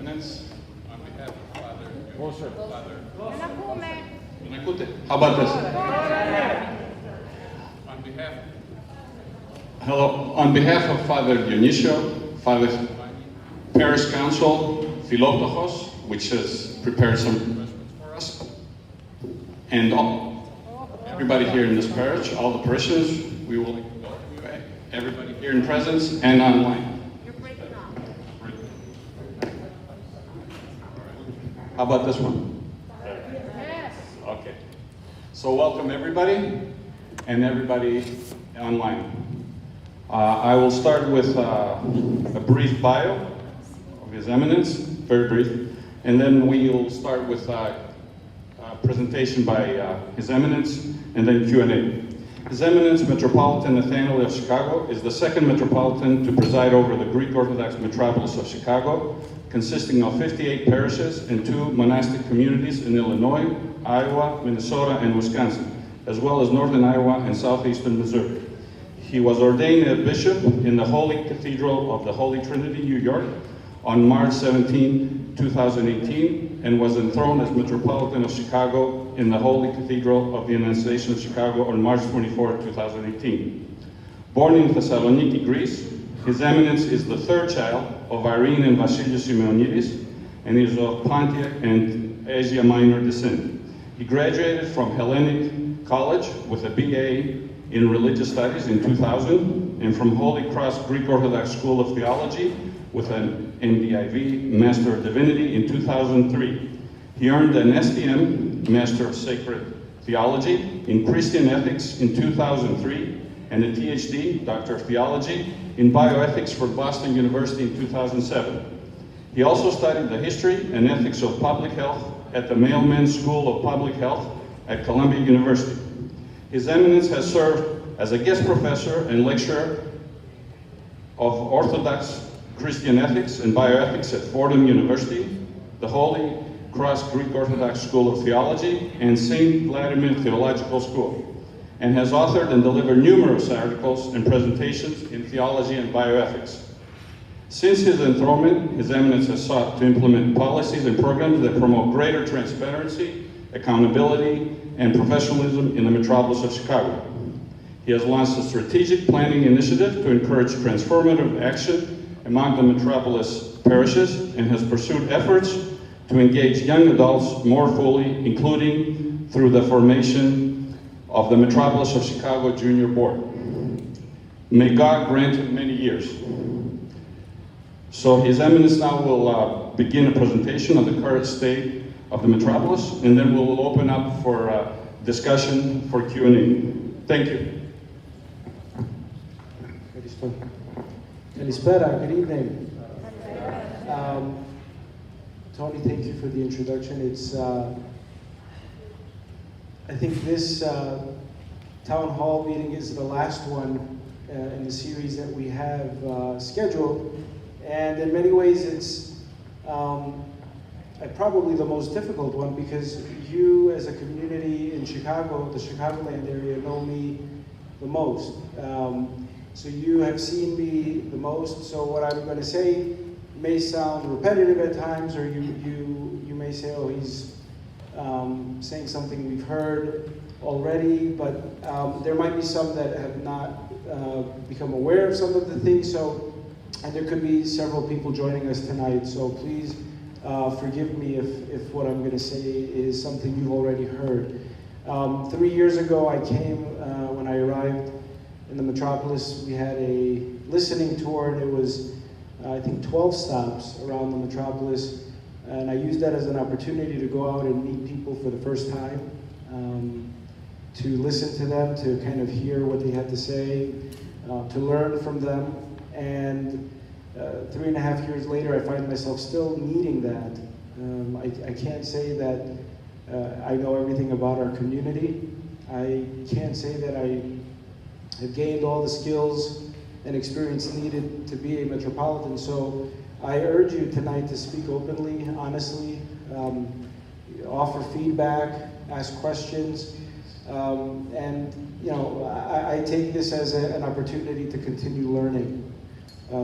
Eminence, on behalf of Father. How about this? On behalf of Father Dionisio, Father Parish Council, Philoptochos, which has prepared some refreshments for us, and everybody here in this parish, all the parishioners, we will welcome everybody here in presence and online. You're breaking up. How about this one? Yes. Okay. So welcome everybody, and everybody online. I will start with a brief bio of His Eminence, very brief, and then we'll start with a presentation by His Eminence, and then Q&A. His Eminence Metropolitan Nathanael of Chicago is the second Metropolitan to preside over the Greek Orthodox Metropolis of Chicago, consisting of 58 parishes and 2 monastic communities in Illinois, Iowa, Minnesota, and Wisconsin, as well as northern Iowa and southeastern Missouri. He was ordained a bishop in the Holy Cathedral of the Holy Trinity, New York, on March 17, 2018, and was enthroned as Metropolitan of Chicago in the Holy Cathedral of the Annunciation of Chicago on March 24, 2018. Born in Thessaloniki, Greece, His Eminence is the third child of Irene and Vasilios Simeonidis, and is of Pontic and Asia Minor descent. He graduated from Hellenic College with a BA in Religious Studies in 2000, and from Holy Cross Greek Orthodox School of Theology with an MDiv, Master of Divinity, in 2003. He earned an STM, Master of Sacred Theology, in Christian Ethics in 2003, and a PhD, Doctor of Theology, in Bioethics for Boston University in 2007. He also studied the history and ethics of public health at the Mailman School of Public Health at Columbia University. His Eminence has served as a guest professor and lecturer of Orthodox Christian Ethics and Bioethics at Fordham University, the Holy Cross Greek Orthodox School of Theology, and St. Vladimir Theological School, and has authored and delivered numerous articles and presentations in theology and bioethics. Since his enthronement, His Eminence has sought to implement policies and programs that promote greater transparency, accountability, and professionalism in the metropolis of Chicago. He has launched a strategic planning initiative to encourage transformative action among the metropolis parishes, and has pursued efforts to engage young adults more fully, including through the formation of the Metropolis of Chicago Junior Board. May God grant him many years. So His Eminence now will begin a presentation of the current state of the metropolis, and then we'll open up for discussion for Q&A. Thank you. Kalispera, good evening. Tony, thank you for the introduction. It's, I think this town hall meeting is the last one in the series that we have scheduled, and in many ways it's probably the most difficult one, because you as a community in Chicago, the Chicagoland area, know me the most. So you have seen me the most, so what I'm going to say may sound repetitive at times, or you may say, oh, he's saying something we've heard already, but there might be some that have not become aware of some of the things, and there could be several people joining us tonight, so please forgive me if what I'm going to say is something you've already heard. 3 years ago I came, when I arrived in the metropolis, we had a listening tour, and it was, I think, 12 stops around the metropolis, and I used that as an opportunity to go out and meet people for the first time, to listen to them, to kind of hear what they had to say, to learn from them, and 3.5 years later I find myself still needing that. I can't say that I know everything about our community. I can't say that I have gained all the skills and experience needed to be a metropolitan. So I urge you tonight to speak openly, honestly, offer feedback, ask questions, and I take this as an opportunity to continue learning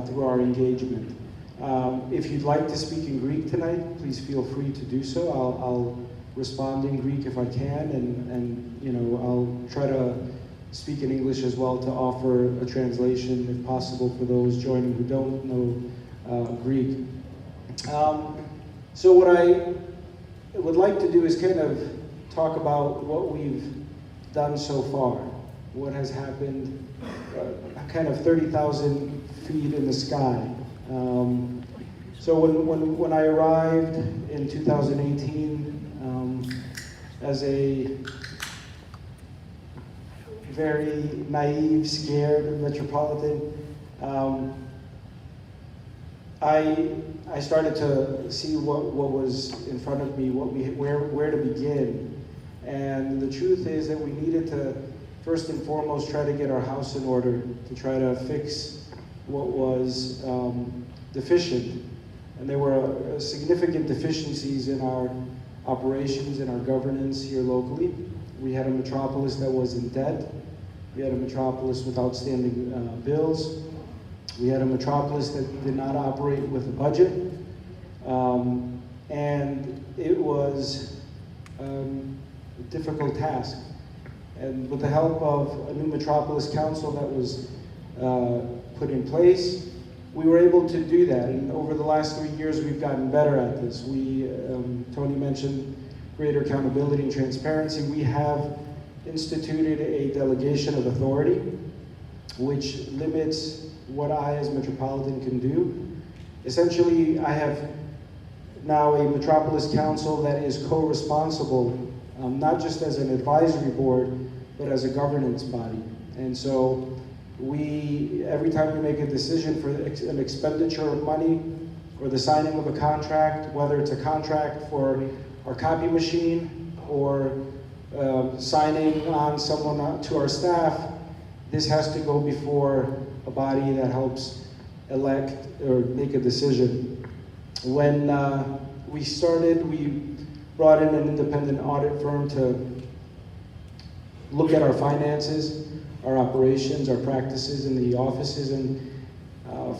through our engagement. If you'd like to speak in Greek tonight, please feel free to do so. I'll respond in Greek if I can, and you know, I'll try to speak in English as well to offer a translation if possible for those joining who don't know Greek. So what I would like to do is kind of talk about what we've done so far, what has happened, kind of 30,000 feet in the sky. So when I arrived in 2018 as a very naive, scared Metropolitan, I started to see what was in front of me, where to begin. And the truth is that we needed to, first and foremost, try to get our house in order, to try to fix what was deficient. And there were significant deficiencies in our operations, in our governance here locally. We had a metropolis that was in debt. We had a metropolis with outstanding bills. We had a metropolis that did not operate with a budget. And it was a difficult task. And with the help of a new Metropolis Council that was put in place, we were able to do that. And over the last 3 years, we've gotten better at this. Tony mentioned greater accountability and transparency. We have instituted a delegation of authority, which limits what I as Metropolitan can do. Essentially, I have now a Metropolis Council that is co-responsible, not just as an advisory board, but as a governance body. And so every time we make a decision for an expenditure of money or the signing of a contract, whether it's a contract for our copy machine or signing on someone to our staff, this has to go before a body that helps elect or make a decision. When we started, we brought in an independent audit firm to look at our finances, our operations, our practices in the offices, and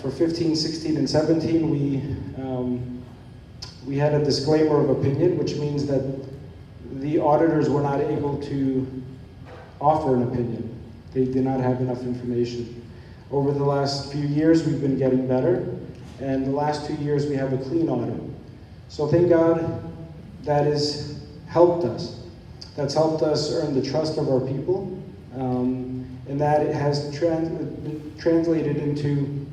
for 15, 16, and 17, we had a disclaimer of opinion, which means that the auditors were not able to offer an opinion. They did not have enough information. Over the last few years, we've been getting better, and the last 2 years, we have a clean audit. So thank God that has helped us. That's helped us earn the trust of our people, and that it has translated into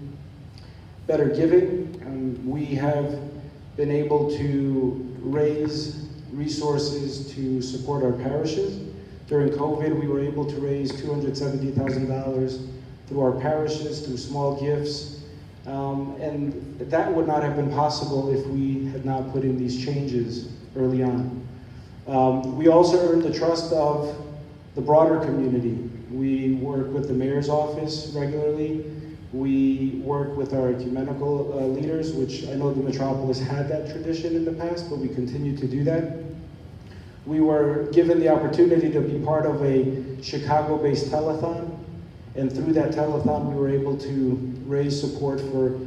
better giving. We have been able to raise resources to support our parishes. During COVID, we were able to raise $270,000 through our parishes, through small gifts, and that would not have been possible if we had not put in these changes early on. We also earned the trust of the broader community. We work with the mayor's office regularly. We work with our ecumenical leaders, which I know the Metropolis had that tradition in the past, but we continue to do that. We were given the opportunity to be part of a Chicago-based telethon, and through that telethon, we were able to raise support for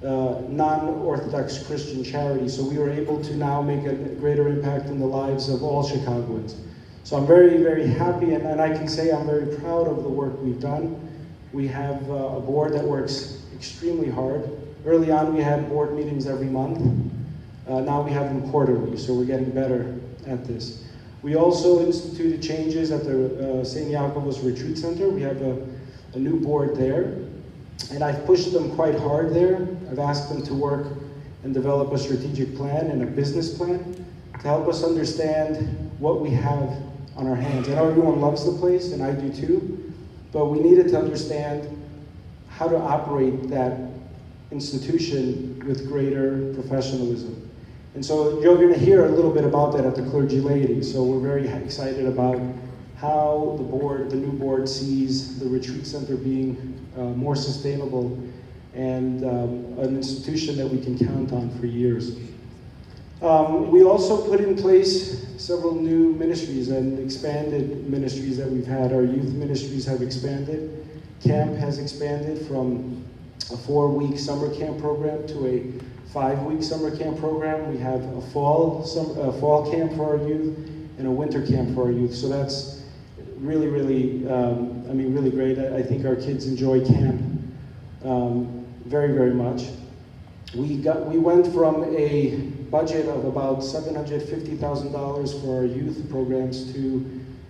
non-Orthodox Christian charities. So we were able to now make a greater impact in the lives of all Chicagoans. So I'm very, very happy, and I can say I'm very proud of the work we've done. We have a board that works extremely hard. Early on, we had board meetings every month. Now we have them quarterly, so we're getting better at this. We also instituted changes at the St. Yakovos Retreat Center. We have a new board there, and I've pushed them quite hard there. I've asked them to work and develop a strategic plan and a business plan to help us understand what we have on our hands. I know everyone loves the place, and I do too, but we needed to understand how to operate that institution with greater professionalism. And so you're going to hear a little bit about that at the Clergy laity. So we're very excited about how the new board sees the retreat center being more sustainable and an institution that we can count on for years. We also put in place several new ministries and expanded ministries that we've had. Our youth ministries have expanded. Camp has expanded from a 4-week summer camp program to a 5-week summer camp program. We have a fall camp for our youth and a winter camp for our youth. So that's really, really, really great. I think our kids enjoy camp very, very much. We went from a budget of about $750,000 for our youth programs to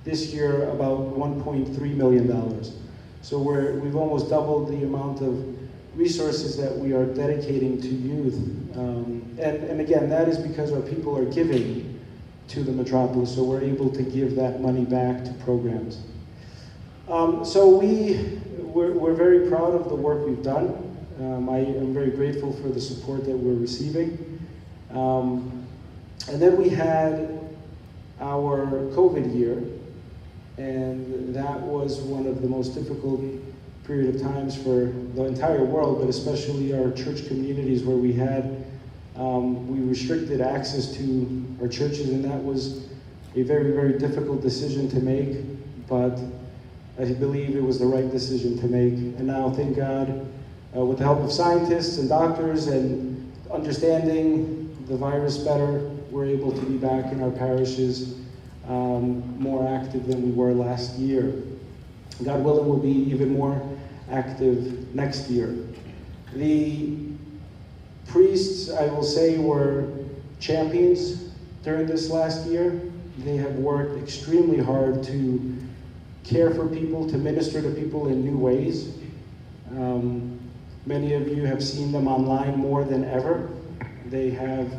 this year about $1.3 million. So we've almost doubled the amount of resources that we are dedicating to youth. And again, that is because our people are giving to the Metropolis, so we're able to give that money back to programs. So we're very proud of the work we've done. I am very grateful for the support that we're receiving. And then we had our COVID year, and that was one of the most difficult period of times for the entire world, but especially our church communities where we restricted access to our churches, and that was a very, very difficult decision to make, but I believe it was the right decision to make. And now, thank God, with the help of scientists and doctors and understanding the virus better, we're able to be back in our parishes more active than we were last year. God willing, we'll be even more active next year. The priests, I will say, were champions during this last year. They have worked extremely hard to care for people, to minister to people in new ways. Many of you have seen them online more than ever. They have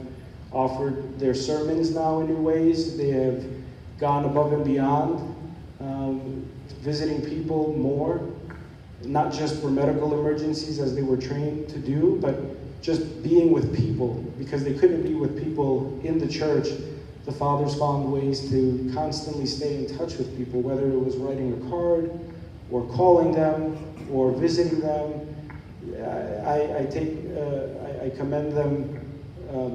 offered their sermons now in new ways. They have gone above and beyond, visiting people more, not just for medical emergencies as they were trained to do, but just being with people. Because they couldn't be with people in the church, the fathers found ways to constantly stay in touch with people, whether it was writing a card, or calling them, or visiting them. I commend them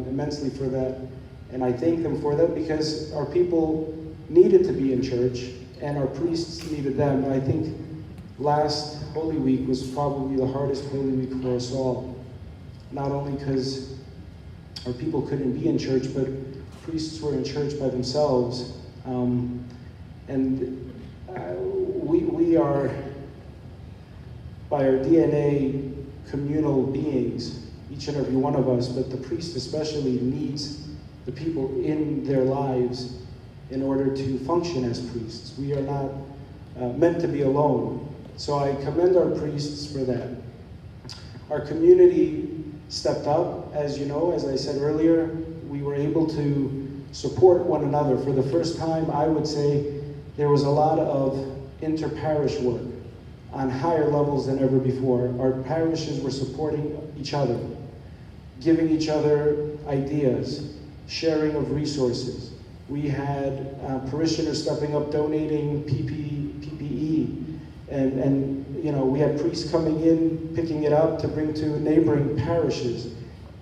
immensely for that, and I thank them for that, because our people needed to be in church, and our priests needed them. And I think last Holy Week was probably the hardest Holy Week for us all, not only because our people couldn't be in church, but priests were in church by themselves, we are, by our DNA, communal beings, each and every one of us, but the priest especially needs the people in their lives in order to function as priests. We are not meant to be alone. So I commend our priests for that. Our community stepped up, as you know, as I said earlier. We were able to support one another. For the first time, I would say, there was a lot of inter-parish work on higher levels than ever before. Our parishes were supporting each other, giving each other ideas, sharing of resources. We had parishioners stepping up, donating PPE, and we had priests coming in, picking it up to bring to neighboring parishes.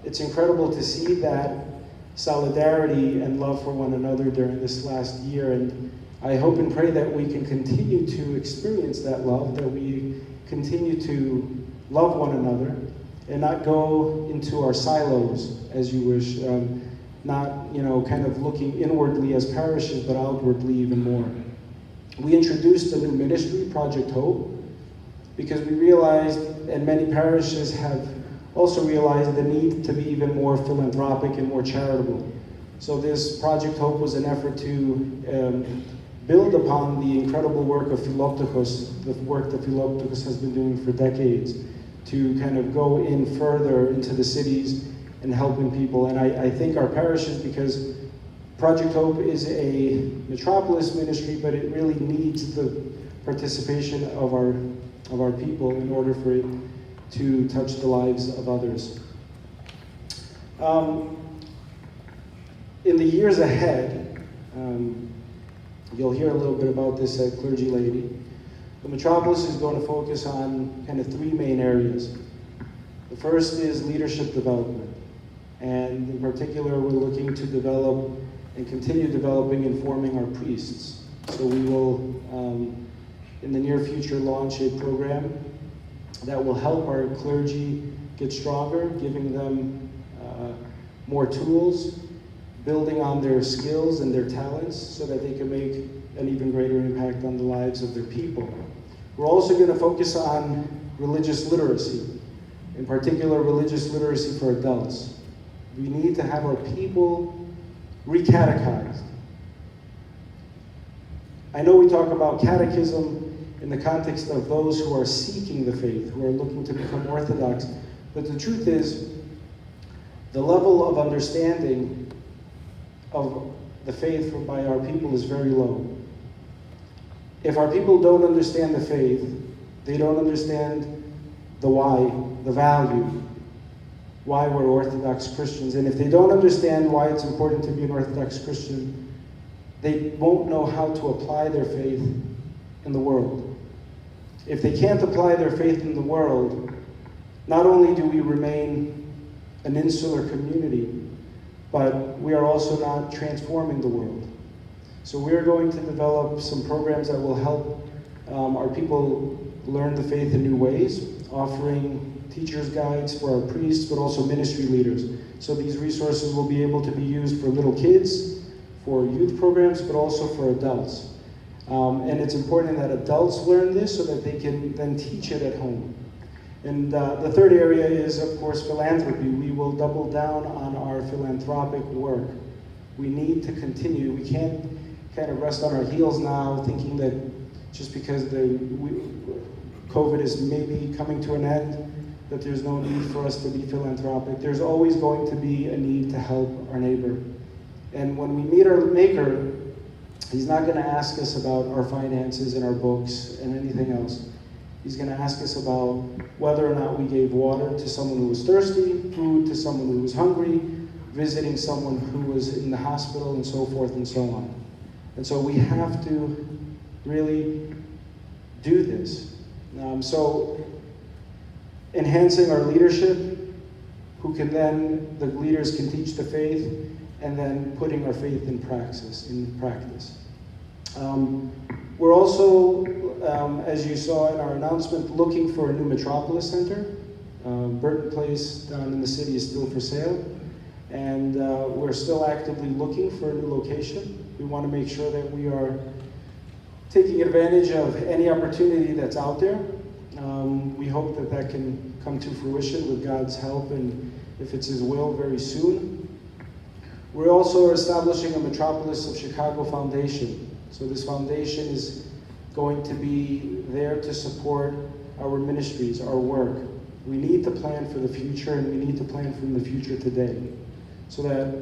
It's incredible to see that solidarity and love for one another during this last year, and I hope and pray that we can continue to experience that love, that we continue to love one another and not go into our silos, as you wish, not kind of looking inwardly as parishes, but outwardly even more. We introduced a new ministry, Project Hope, because we realized, and many parishes have also realized, the need to be even more philanthropic and more charitable. So this Project Hope was an effort to build upon the incredible work of Philoptochos, the work that Philoptochos has been doing for decades, to kind of go in further into the cities and helping people. And I thank our parishes, because Project Hope is a Metropolis ministry, but it really needs the participation of our people in order for it to touch the lives of others. In the years ahead, you'll hear a little bit about this at Clergy Lady. The Metropolis is going to focus on kind of 3 main areas. The first is leadership development. And in particular, we're looking to develop and continue developing and forming our priests. So we will, in the near future, launch a program that will help our clergy get stronger, giving them more tools, building on their skills and their talents so that they can make an even greater impact on the lives of their people. We're also going to focus on religious literacy, in particular religious literacy for adults. We need to have our people re-catechized. I know we talk about catechism in the context of those who are seeking the faith, who are looking to become Orthodox, but the truth is, the level of understanding of the faith by our people is very low. If our people don't understand the faith, they don't understand the why, the value, why we're Orthodox Christians. And if they don't understand why it's important to be an Orthodox Christian, they won't know how to apply their faith in the world. If they can't apply their faith in the world, not only do we remain an insular community, but we are also not transforming the world. So we're going to develop some programs that will help our people learn the faith in new ways, offering teachers' guides for our priests, but also ministry leaders. So these resources will be able to be used for little kids, for youth programs, but also for adults. And it's important that adults learn this so that they can then teach it at home. And the third area is, of course, philanthropy. We will double down on our philanthropic work. We need to continue. We can't kind of rest on our heels now thinking that just because COVID is maybe coming to an end, that there's no need for us to be philanthropic. There's always going to be a need to help our neighbor. And when we meet our Maker, He's not going to ask us about our finances and our books and anything else. He's going to ask us about whether or not we gave water to someone who was thirsty, food to someone who was hungry, visiting someone who was in the hospital, and so forth and so on. And so we have to really do this. So enhancing our leadership, who can then, the leaders can teach the faith, and then putting our faith in practice. We're also, as you saw in our announcement, looking for a new Metropolis Center. Burton Place down in the city is still for sale, and we're still actively looking for a new location. We want to make sure that we are taking advantage of any opportunity that's out there. We hope that that can come to fruition with God's help, and if it's His will, very soon. We're also establishing a Metropolis of Chicago Foundation. So this foundation is going to be there to support our ministries, our work. We need to plan for the future, and we need to plan from the future today so that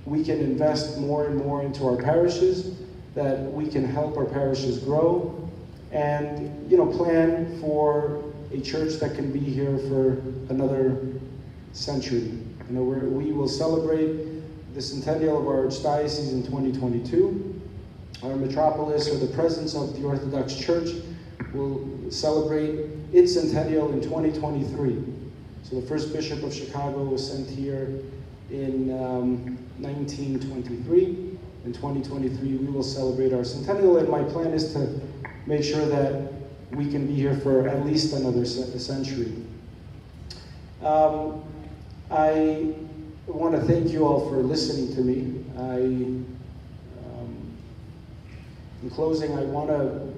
we can invest more and more into our parishes, that we can help our parishes grow, and plan for a church that can be here for another century. We will celebrate the centennial of our archdiocese in 2022. Our metropolis, or the presence of the Orthodox Church, will celebrate its centennial in 2023. So the first bishop of Chicago was sent here in 1923. In 2023, we will celebrate our centennial, and my plan is to make sure that we can be here for at least another century. I want to thank you all for listening to me. In closing, I want to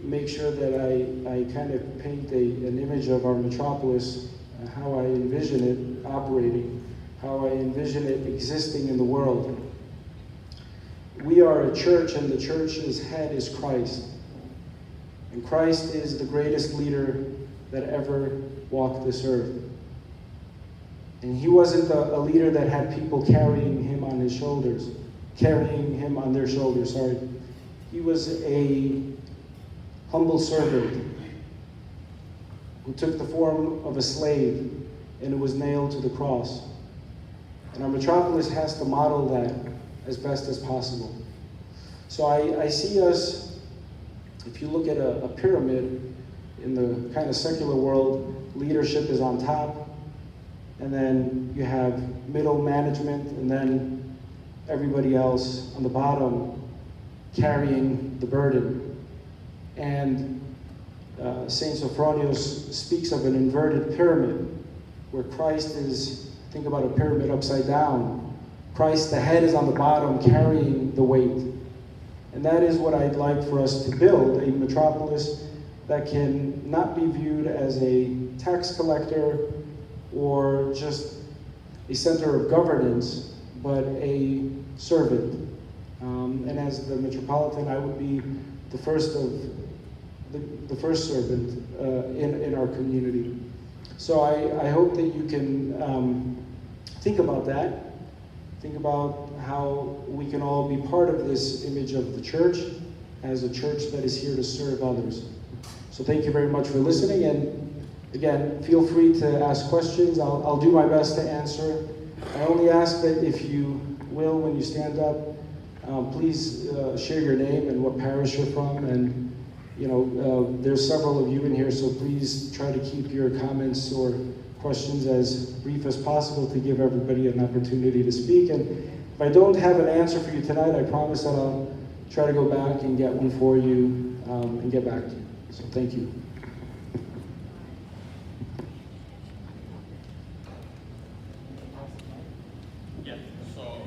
make sure that I kind of paint an image of our metropolis, how I envision it operating, how I envision it existing in the world. We are a church, and the church's head is Christ. And Christ is the greatest leader that ever walked this earth. And He wasn't a leader that had people carrying Him on His shoulders. Carrying Him on their shoulders, sorry. He was a humble servant who took the form of a slave and who was nailed to the cross. And our metropolis has to model that as best as possible. So I see us, if you look at a pyramid in the kind of secular world, leadership is on top, and then you have middle management, and then everybody else on the bottom carrying the burden. And Saint Sophronius speaks of an inverted pyramid where Christ is Think about a pyramid upside down. Christ, the head, is on the bottom carrying the weight. And that is what I'd like for us to build, a metropolis that can not be viewed as a tax collector or just a center of governance, but a servant. And as the Metropolitan, I would be the first servant in our community. So I hope that you can think about that. Think about how we can all be part of this image of the church as a church that is here to serve others. So thank you very much for listening, and again, feel free to ask questions. I'll do my best to answer. I only ask that if you will, when you stand up, please share your name and what parish you're from, and there's several of you in here, so please try to keep your comments or questions as brief as possible to give everybody an opportunity to speak. And if I don't have an answer for you tonight, I promise that I'll try to go back and get one for you and get back to you. So thank you. Yeah, so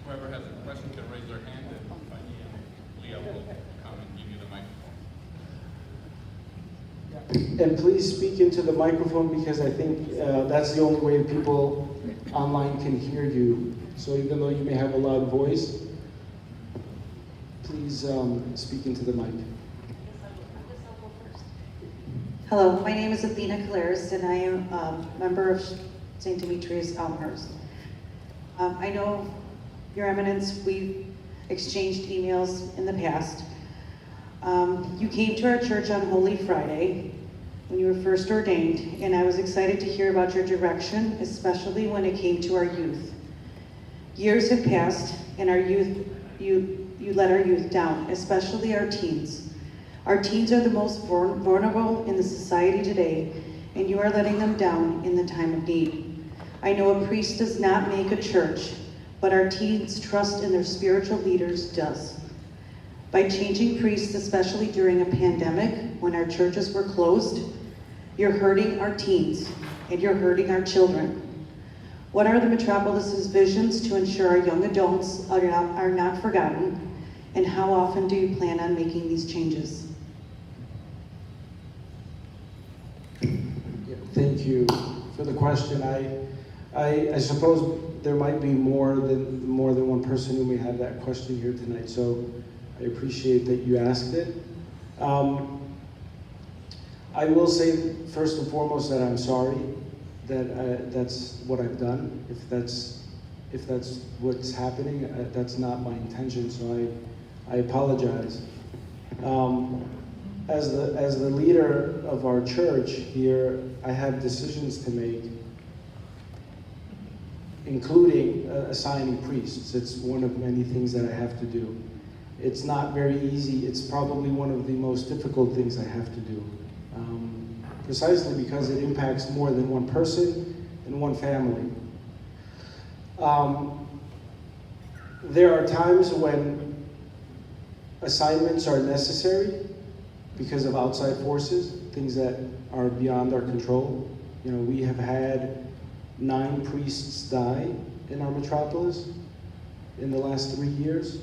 whoever has a question can raise their hand, and Leah will come and give you the microphone. And please speak into the microphone, because I think that's the only way people online can hear you. So even though you may have a loud voice, please speak into the mic. Hello, my name is Athena Calaris, and I am a member of St. Demetrios, Elmhurst. I know, Your Eminence, we've exchanged emails in the past. You came to our church on Holy Friday when you were first ordained, and I was excited to hear about your direction, especially when it came to our youth. Years have passed, and our youth, you let our youth down, especially our teens. Our teens are the most vulnerable in the society today, and you are letting them down in the time of need. I know a priest does not make a church, but our teens' trust in their spiritual leaders does. By changing priests, especially during a pandemic when our churches were closed, you're hurting our teens and you're hurting our children. What are the Metropolis's visions to ensure our young adults are not forgotten, and how often do you plan on making these changes? Thank you for the question. I suppose there might be more than one person who may have that question here tonight, so I appreciate that you asked it. I will say first and foremost that I'm sorry that that's what I've done. If that's what's happening, that's not my intention, so I apologize. As the leader of our church here, I have decisions to make, including assigning priests. It's one of many things that I have to do. It's not very easy. It's probably one of the most difficult things I have to do, precisely because it impacts more than one person and one family. There are times when assignments are necessary because of outside forces, things that are beyond our control. We have had 9 priests die in our metropolis in the last 3 years.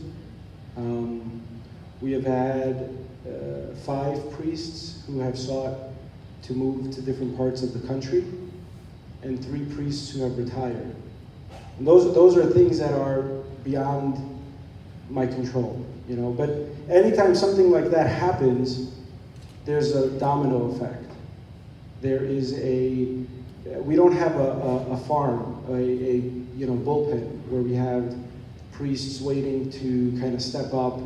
We have had 5 priests who have sought to move to different parts of the country, and 3 priests who have retired. And those are things that are beyond my control, But anytime something like that happens, there's a domino effect. We don't have a farm, a bullpen where we have priests waiting to kind of step up.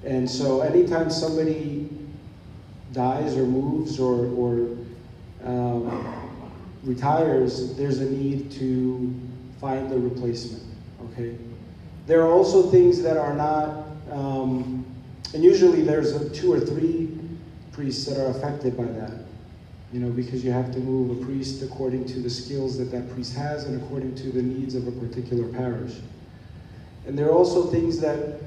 And so anytime somebody dies or moves or retires, there's a need to find a replacement, okay? There are also things that are not, and usually there's 2 or 3 priests that are affected by that, because you have to move a priest according to the skills that priest has and according to the needs of a particular parish. And there are also things that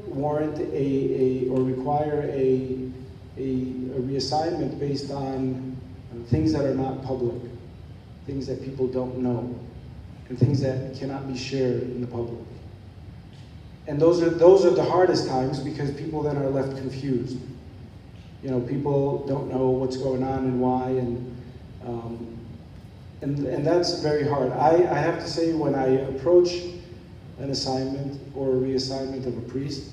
warrant or require a reassignment based on things that are not public. things that people don't know, and things that cannot be shared in the public. And those are the hardest times, because people then are left confused. You know, people don't know what's going on and why, and that's very hard. I have to say, when I approach an assignment or a reassignment of a priest,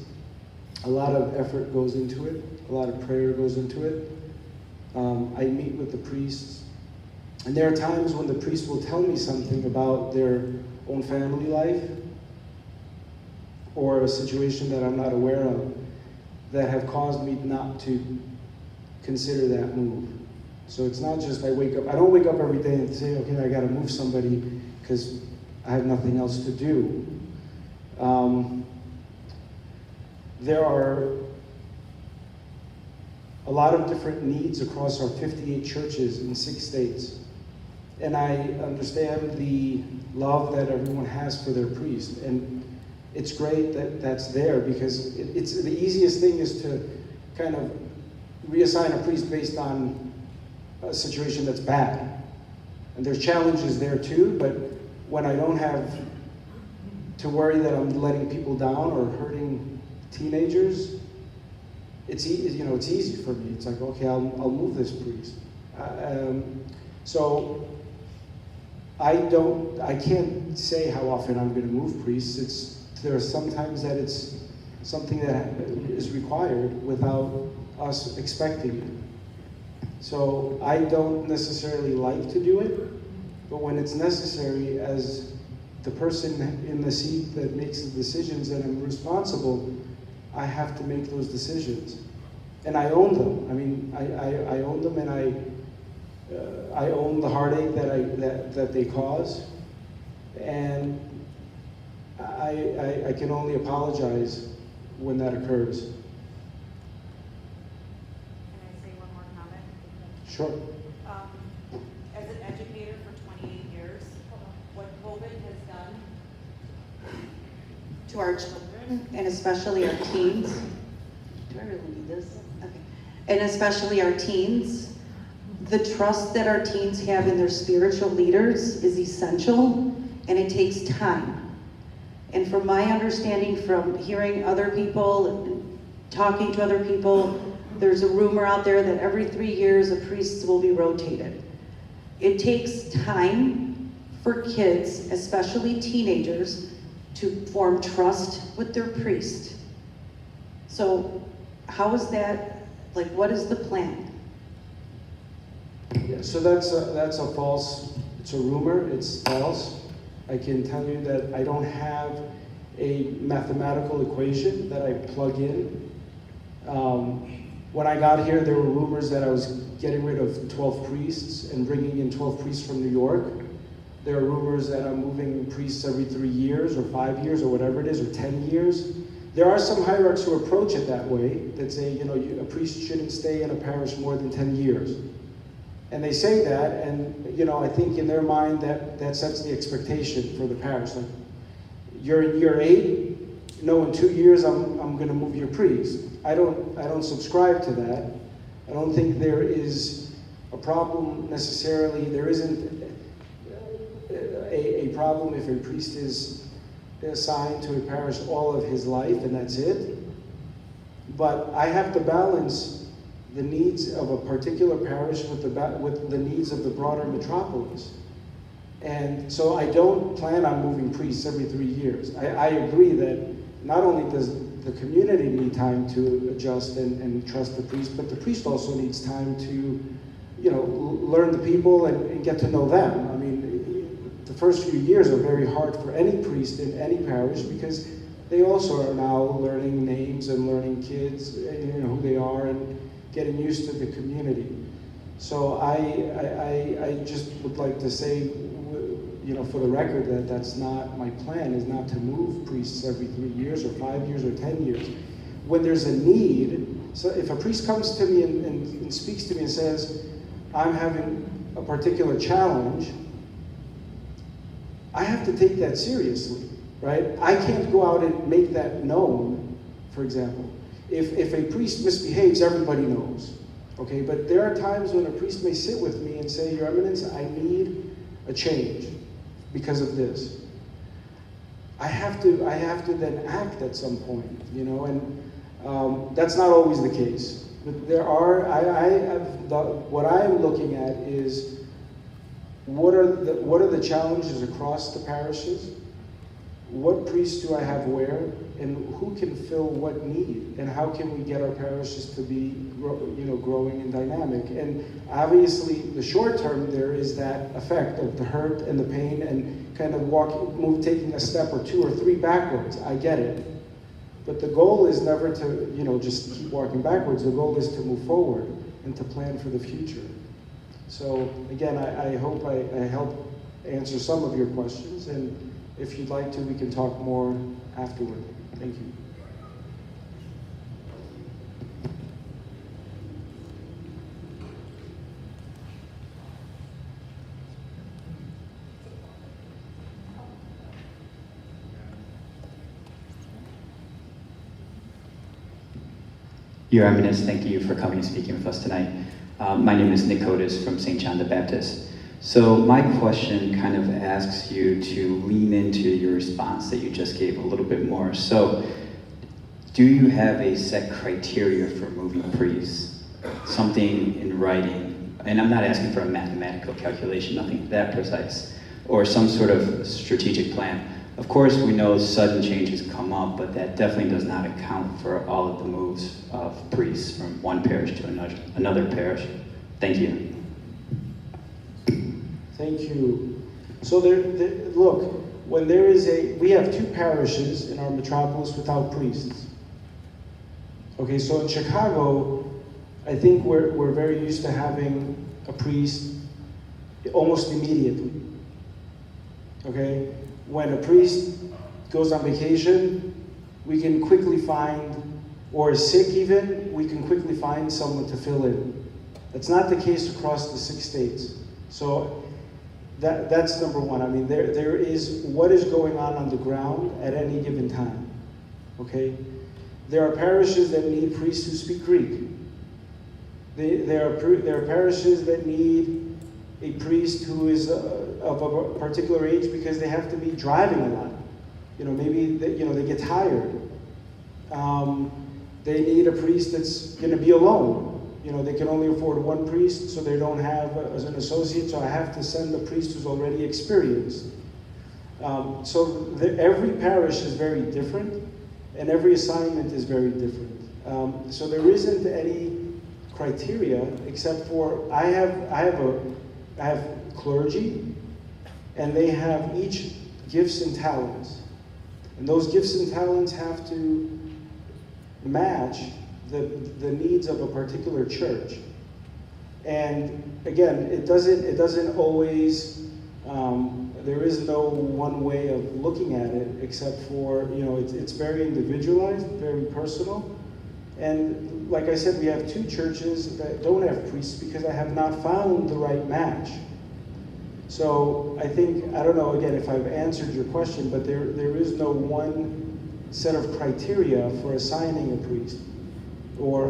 a lot of effort goes into it, a lot of prayer goes into it. I meet with the priests, and there are times when the priest will tell me something about their own family life, or a situation that I'm not aware of, that have caused me not to consider that move. So it's not just I don't wake up every day and say, okay, I gotta move somebody because I have nothing else to do. There are a lot of different needs across our 58 churches in 6 states. And I understand the love that everyone has for their priest. And it's great that that's there, because it's the easiest thing is to kind of reassign a priest based on a situation that's bad. And there's challenges there too, but when I don't have to worry that I'm letting people down or hurting teenagers, it's easy for me. It's like, okay, I'll move this priest. So I can't say how often I'm going to move priests. There are some times that it's something that is required without us expecting it. So I don't necessarily like to do it, but when it's necessary, as the person in the seat that makes the decisions and I'm responsible, I have to make those decisions. And I own them. I mean, I own them, and I own the heartache that they cause. And I can only apologize when that occurs. Can I say one more comment? Sure. As an educator for 28 years, what COVID has done To our children, and especially our teens. Do I really need this? Okay. And especially our teens, the trust that our teens have in their spiritual leaders is essential, and it takes time. And from my understanding, from hearing other people and talking to other people, there's a rumor out there that every 3 years a priest will be rotated. It takes time for kids, especially teenagers, to form trust with their priest. So how is that, like, what is the plan? Yeah, so that's a false, it's a rumor, it's false. I can tell you that I don't have a mathematical equation that I plug in. When I got here, there were rumors that I was getting rid of 12 priests and bringing in 12 priests from New York. There are rumors that I'm moving priests every 3 years or 5 years or whatever it is, or 10 years. There are some hierarchs who approach it that way, that say, a priest shouldn't stay in a parish more than 10 years. And they say that, and I think in their mind that sets the expectation for the parish. Like, you're in year 8, no, in 2 years I'm going to move your priest. I don't subscribe to that. I don't think there is a problem necessarily. There isn't a problem if a priest is assigned to a parish all of his life and that's it. But I have to balance the needs of a particular parish with the needs of the broader metropolis. And so I don't plan on moving priests every 3 years. I agree that not only does the community need time to adjust and trust the priest, but the priest also needs time to, learn the people and get to know them. I mean, the first few years are very hard for any priest in any parish, because they also are now learning names and learning kids, who they are, and getting used to the community. So I just would like to say, for the record, that that's not my plan, is not to move priests every 3 years or 5 years or 10 years. When there's a need, so if a priest comes to me and speaks to me and says, I'm having a particular challenge, I have to take that seriously, right? I can't go out and make that known, for example. If a priest misbehaves, everybody knows, okay? But there are times when a priest may sit with me and say, Your Eminence, I need a change because of this. I have to then act at some point, you know, and that's not always the case. But there are, what I'm looking at is what are the challenges across the parishes? What priests do I have where? And who can fill what need? And how can we get our parishes to be, you know, growing and dynamic? And obviously, the short term there is that effect of the hurt and the pain and kind of taking a step or two or three backwards. I get it. But the goal is never to, you know, just keep walking backwards. The goal is to move forward and to plan for the future. So again, I hope I help answer some of your questions, and if you'd like to, we can talk more afterward. Thank you. Your Eminence, thank you for coming and speaking with us tonight. My name is Nick Otis from St. John the Baptist. So my question kind of asks you to lean into your response that you just gave a little bit more. So, do you have a set criteria for moving priests? Something in writing? And I'm not asking for a mathematical calculation, nothing that precise, or some sort of strategic plan. Of course, we know sudden changes come up, but that definitely does not account for all of the moves of priests from one parish to another parish. Thank you. Thank you. So look, when we have two parishes in our metropolis without priests. Okay, so in Chicago, I think we're very used to having a priest almost immediately. Okay, when a priest goes on vacation, we can quickly find, or is sick even, we can quickly find someone to fill in. That's not the case across the 6 states. So that's number one. I mean, there is what is going on the ground at any given time. Okay, there are parishes that need priests who speak Greek. There are parishes that need a priest who is of a particular age because they have to be driving a lot. You know, maybe they get tired. They need a priest that's going to be alone. You know, they can only afford one priest, so they don't have an associate, so I have to send a priest who's already experienced. Every parish is very different, and every assignment is very different. So there isn't any criteria except for I have clergy, and they have each gifts and talents, and those gifts and talents have to match the needs of a particular church. And again, it doesn't always, there is no one way of looking at it except for, you know, it's very individualized, very personal. And like I said, we have two churches that don't have priests because I have not found the right match. So I think, I don't know again if I've answered your question, but there is no one set of criteria for assigning a priest, or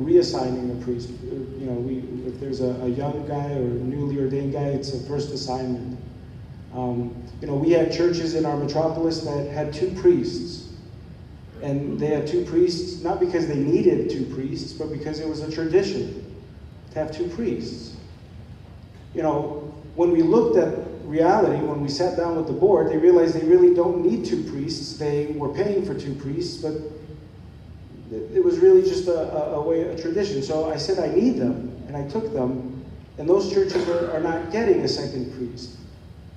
reassigning a priest. You know, if there's a young guy or a newly ordained guy, it's a first assignment. You know, we had churches in our metropolis that had 2 priests, and they had 2 priests not because they needed 2 priests, but because it was a tradition to have 2 priests. You know, when we looked at reality, when we sat down with the board, they realized they really don't need 2 priests. They were paying for 2 priests, but it was really just a tradition. So I said I need them, and I took them, and those churches are not getting a second priest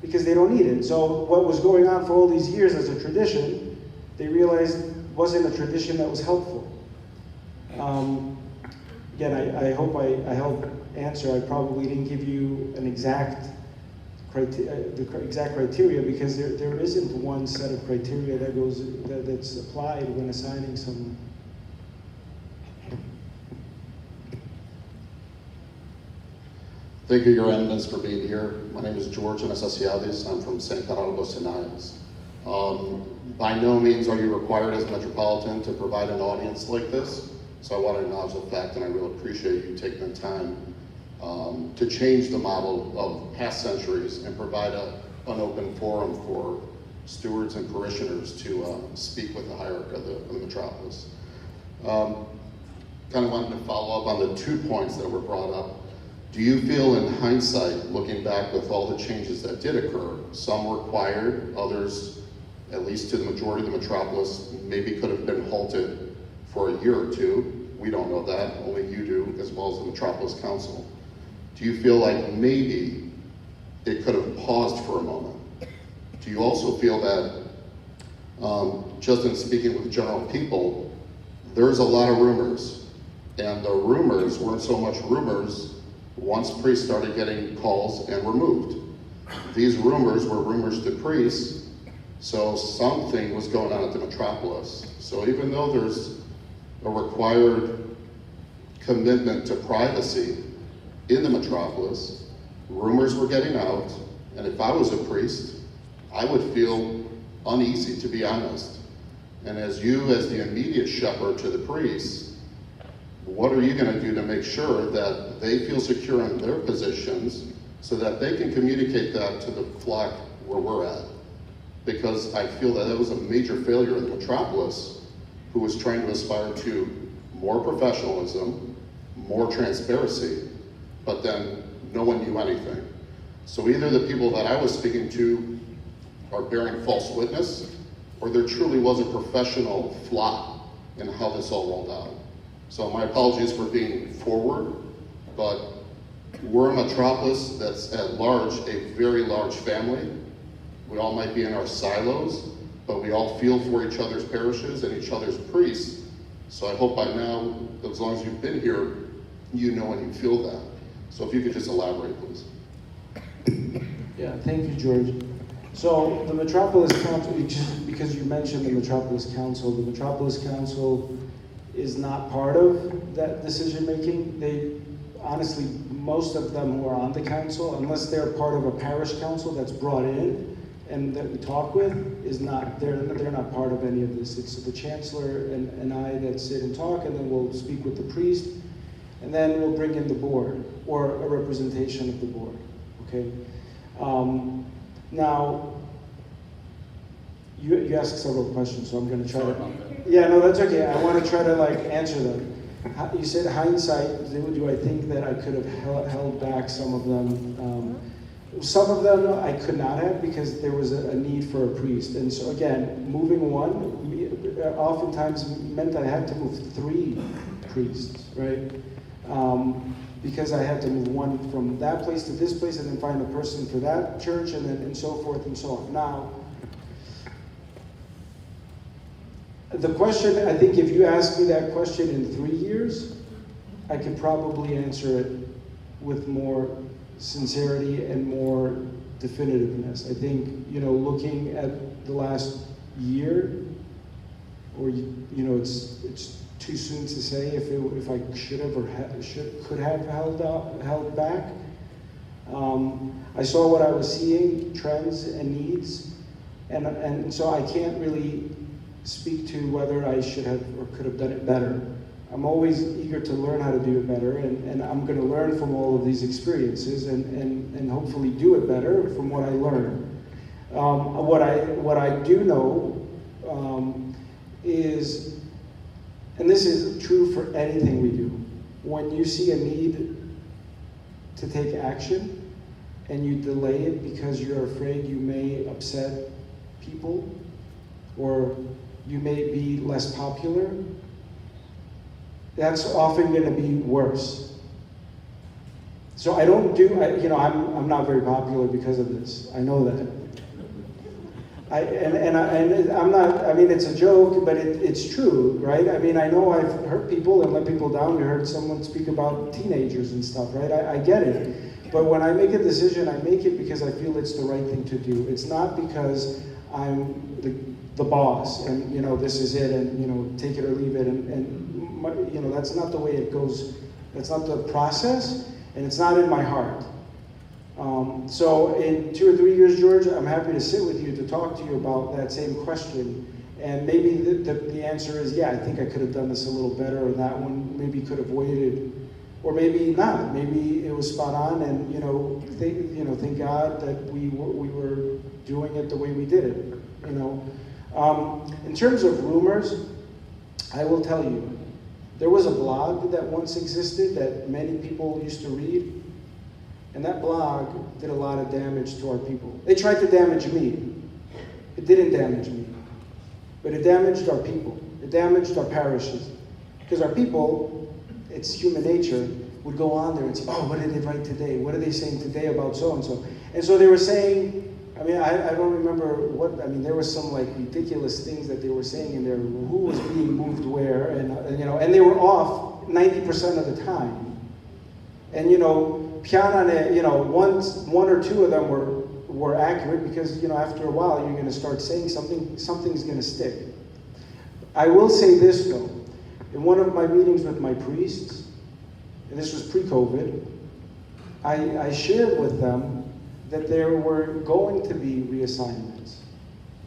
because they don't need it. So what was going on for all these years as a tradition, they realized wasn't a tradition that was helpful. Again, I hope I helped answer. I probably didn't give you an exact criteria because there isn't one set of criteria that's applied when assigning someone. Thank you, Your Eminence, for being here. My name is George Anastasiadis. I'm from St. Carlos Sinaias. By no means are you required as a Metropolitan to provide an audience like this, so I want to acknowledge the fact, and I really appreciate you taking the time to change the model of past centuries and provide an open forum for stewards and parishioners to speak with the hierarchy of the metropolis. Kind of wanted to follow up on the 2 points that were brought up. Do you feel in hindsight, looking back with all the changes that did occur, some required, others, at least to the majority of the metropolis, maybe could have been halted for a year or two? We don't know that, only you do, as well as the Metropolis Council. Do you feel like maybe it could have paused for a moment? Do you also feel that, just in speaking with general people, there's a lot of rumors, and the rumors weren't so much rumors once priests started getting calls and removed. These rumors were rumors to priests, so something was going on at the metropolis. So even though there's a required commitment to privacy in the metropolis, rumors were getting out, and if I was a priest, I would feel uneasy, to be honest. And as you, as the immediate shepherd to the priests, what are you going to do to make sure that they feel secure in their positions so that they can communicate that to the flock where we're at? Because I feel that was a major failure in the metropolis, who was trying to aspire to more professionalism, more transparency, but then no one knew anything. So either the people that I was speaking to are bearing false witness, or there truly was a professional flaw in how this all rolled out. So my apologies for being forward, but we're a metropolis that's at large, a very large family. We all might be in our silos, but we all feel for each other's parishes and each other's priests. So I hope by now, as long as you've been here, you know and you feel that. So if you could just elaborate, please. Yeah, thank you, George. So the Metropolis Council, just because you mentioned the Metropolis Council is not part of that decision-making. They, honestly, most of them who are on the council, unless they're part of a parish council that's brought in and that we talk with, they're not part of any of this. It's the chancellor and I that sit and talk, and then we'll speak with the priest, and then we'll bring in the board, or a representation of the board, okay? Now, you asked several questions, so I'm going to try to. Yeah, no, that's okay. I want to try to answer them. You said hindsight. Do I think that I could have held back some of them? Some of them I could not have, because there was a need for a priest. And so again, moving one oftentimes meant I had to move 3 priests, right? Because I had to move one from that place to this place, and then find a person for that church, and so forth and so on. Now, the question, I think if you ask me that question in 3 years, I could probably answer it with more sincerity and more definitiveness. I think, looking at the last year, or, it's too soon to say if I should have or could have held back. I saw what I was seeing, trends and needs, and so I can't really speak to whether I should have or could have done it better. I'm always eager to learn how to do it better, and I'm going to learn from all of these experiences and hopefully do it better from what I learn. What I do know is, and this is true for anything we do, when you see a need to take action and you delay it because you're afraid you may upset people or you may be less popular, that's often going to be worse. So I don't do, I'm not very popular because of this. I know that. I'm not, it's a joke, but it's true, right? I know I've hurt people and let people down. We heard someone speak about teenagers and stuff, right? I get it. But when I make a decision, I make it because I feel it's the right thing to do. It's not because I'm the boss and, this is it and, take it or leave it. And that's not the way it goes. That's not the process, and it's not in my heart. So in 2 or 3 years, George, I'm happy to sit with you to talk to you about that same question. And maybe the answer is, yeah, I think I could have done this a little better, or that one maybe could have waited Or maybe not. Maybe it was spot on, and thank God that we were doing it the way we did it. In terms of rumors, I will tell you, there was a blog that once existed that many people used to read, and that blog did a lot of damage to our people. They tried to damage me. It didn't damage me, but it damaged our people. It damaged our parishes, because our people, it's human nature, would go on there and say, oh, what did they write today? What are they saying today about so-and-so? And so they were saying, I don't remember there were some like ridiculous things that they were saying in there, who was being moved where, and they were off 90% of the time. And pianane, one or two of them were accurate, because after a while you're going to start saying something's going to stick. I will say this though, in one of my meetings with my priests, and this was pre-COVID, I shared with them that there were going to be reassignments.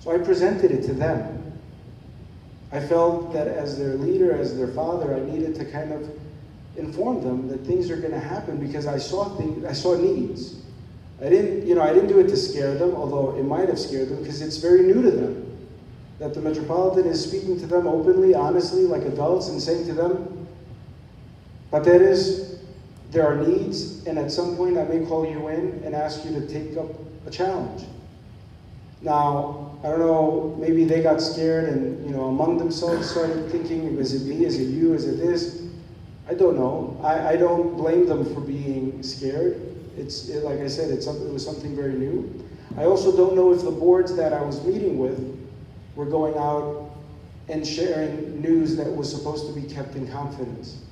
So I presented it to them. I felt that as their leader, as their father, I needed to kind of inform them that things are going to happen, because I saw needs. I didn't do it to scare them, although it might have scared them, because it's very new to them. That the Metropolitan is speaking to them openly, honestly, like adults, and saying to them, Pateres, there are needs, and at some point I may call you in and ask you to take up a challenge. Now, I don't know, maybe they got scared and, among themselves started thinking, is it me, is it you, is it this? I don't know. I don't blame them for being scared. Like I said, it was something very new. I also don't know if the boards that I was meeting with were going out and sharing news that was supposed to be kept in confidence.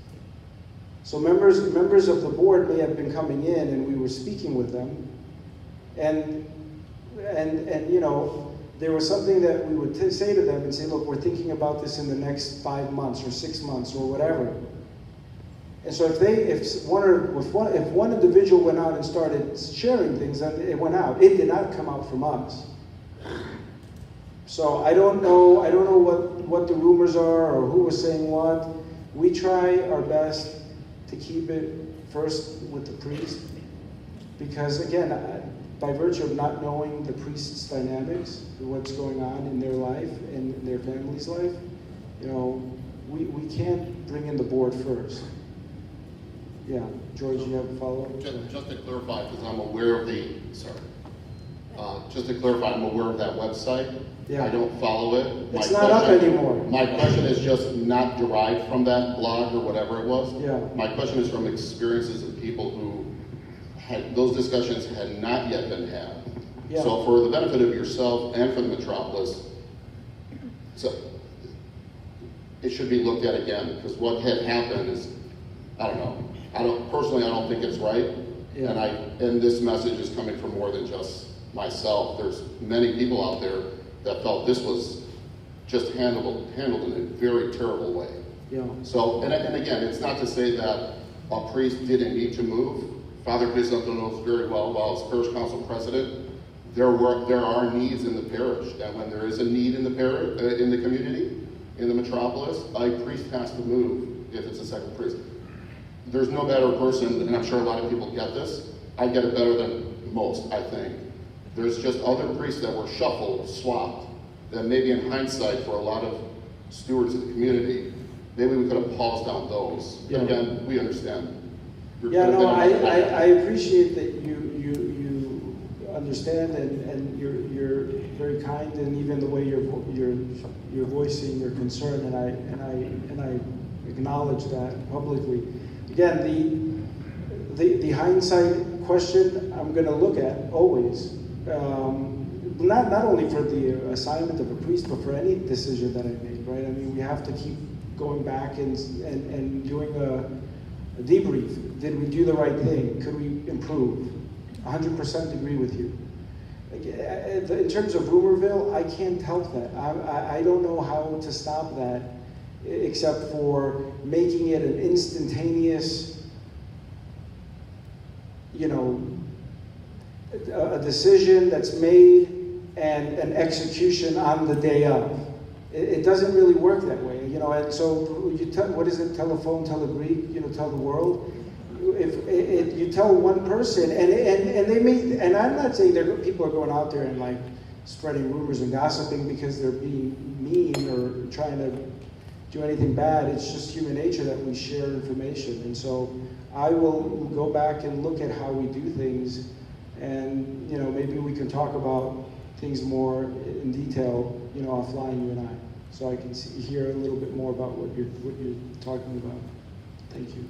So members of the board may have been coming in, and we were speaking with them, and there was something that we would say to them and say, look, we're thinking about this in the next 5 months or 6 months or whatever. And so if one individual went out and started sharing things, then it went out. It did not come out from us. So I don't know what the rumors are or who was saying what. We try our best to keep it first with the priest, because again, by virtue of not knowing the priest's dynamics, what's going on in their life and in their family's life, we can't bring in the board first. Yeah, George, you have a follow-up? Just to clarify, because I'm aware of just to clarify, I'm aware of that website. Yeah. I don't follow it. It's not up anymore. My question is just not derived from that blog or whatever it was. Yeah. My question is from experiences of people who those discussions had not yet been had. Yeah. So for the benefit of yourself and for the Metropolis, it should be looked at again, because what had happened is, I don't know. I don't think it's right. Yeah. And this message is coming from more than just myself. There's many people out there that felt this was just handled in a very terrible way. Yeah. So, and again, it's not to say that a priest didn't need to move. Father Crisanto knows very well, while as parish council president, there are needs in the parish, and when there is a need in the parish, in the community, in the Metropolis, a priest has to move if it's a second priest. There's no better person, and I'm sure a lot of people get this. I get it better than most, I think. There's just other priests that were shuffled, swapped, that maybe in hindsight for a lot of stewards of the community, maybe we could have paused down those. Yeah. Again, we understand. Yeah, no, I appreciate that you understand, and you're very kind, and even the way you're voicing your concern, and I acknowledge that publicly. Again, the hindsight question I'm going to look at always, not only for the assignment of a priest, but for any decision that I make. Right? I mean, we have to keep going back and doing a debrief. Did we do the right thing? Could we improve? 100% agree with you. In terms of Rumorville, I can't help that. I don't know how to stop that, except for making it an instantaneous, a decision that's made and an execution on the day of. It doesn't really work that way, and so what is it? Telephone, tell the Greek, tell the world. if you tell one person, and they may, and I'm not saying people are going out there and like spreading rumors and gossiping because they're being mean or trying to do anything bad. It's just human nature that we share information. And so I will go back and look at how we do things, and maybe we can talk about things more in detail, offline, you and I, so I can hear a little bit more about what you're talking about. Thank you.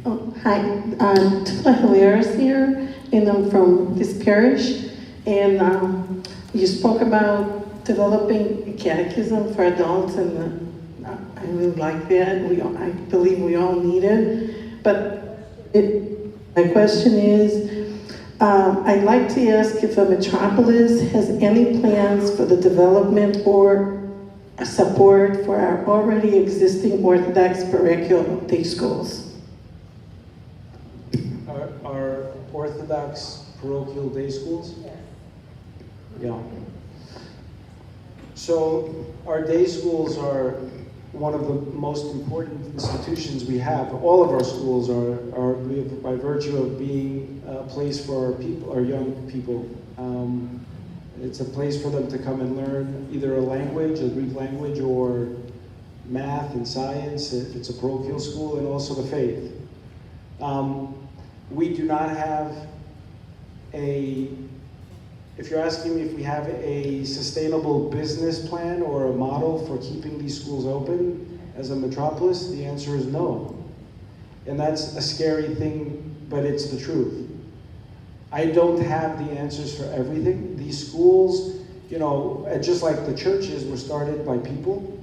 Oh, hi, I'm Hilarious here, and I'm from this parish. And you spoke about developing a catechism for adults, and I really like that. I believe we all need it. But my question is, I'd like to ask if Metropolis has any plans for the development or support for our already existing Orthodox parochial day schools. Our Orthodox parochial day schools? Yeah. So our day schools are one of the most important institutions we have. All of our schools are by virtue of being a place for our people, our young people. It's a place for them to come and learn either a language, a Greek language, or math and science. It's a parochial school, and also the faith. We do not have if you're asking me if we have a sustainable business plan or a model for keeping these schools open as a metropolis, the answer is no. And that's a scary thing, but it's the truth. I don't have the answers for everything. These schools, just like the churches were started by people.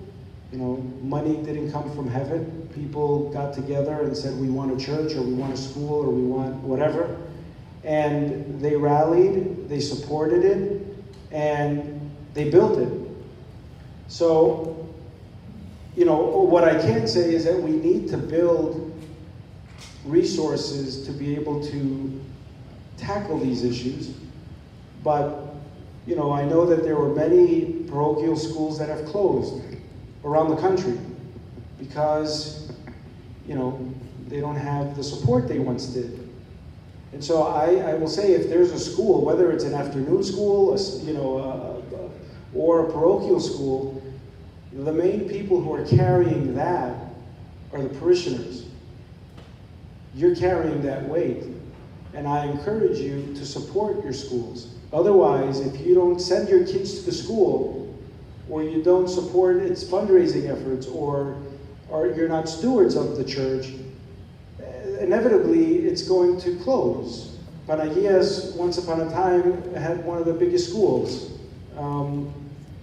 Money didn't come from heaven. People got together and said, we want a church, or we want a school, or we want whatever. And they rallied, they supported it, and they built it. So, what I can say is that we need to build resources to be able to tackle these issues. But, I know that there were many parochial schools that have closed around the country because, they don't have the support they once did. And so I will say, if there's a school, whether it's an afternoon school, or a parochial school, the main people who are carrying that are the parishioners. You're carrying that weight. And I encourage you to support your schools. Otherwise, if you don't send your kids to the school, or you don't support its fundraising efforts, or you're not stewards of the church, inevitably it's going to close. Panagias, once upon a time, had one of the biggest schools,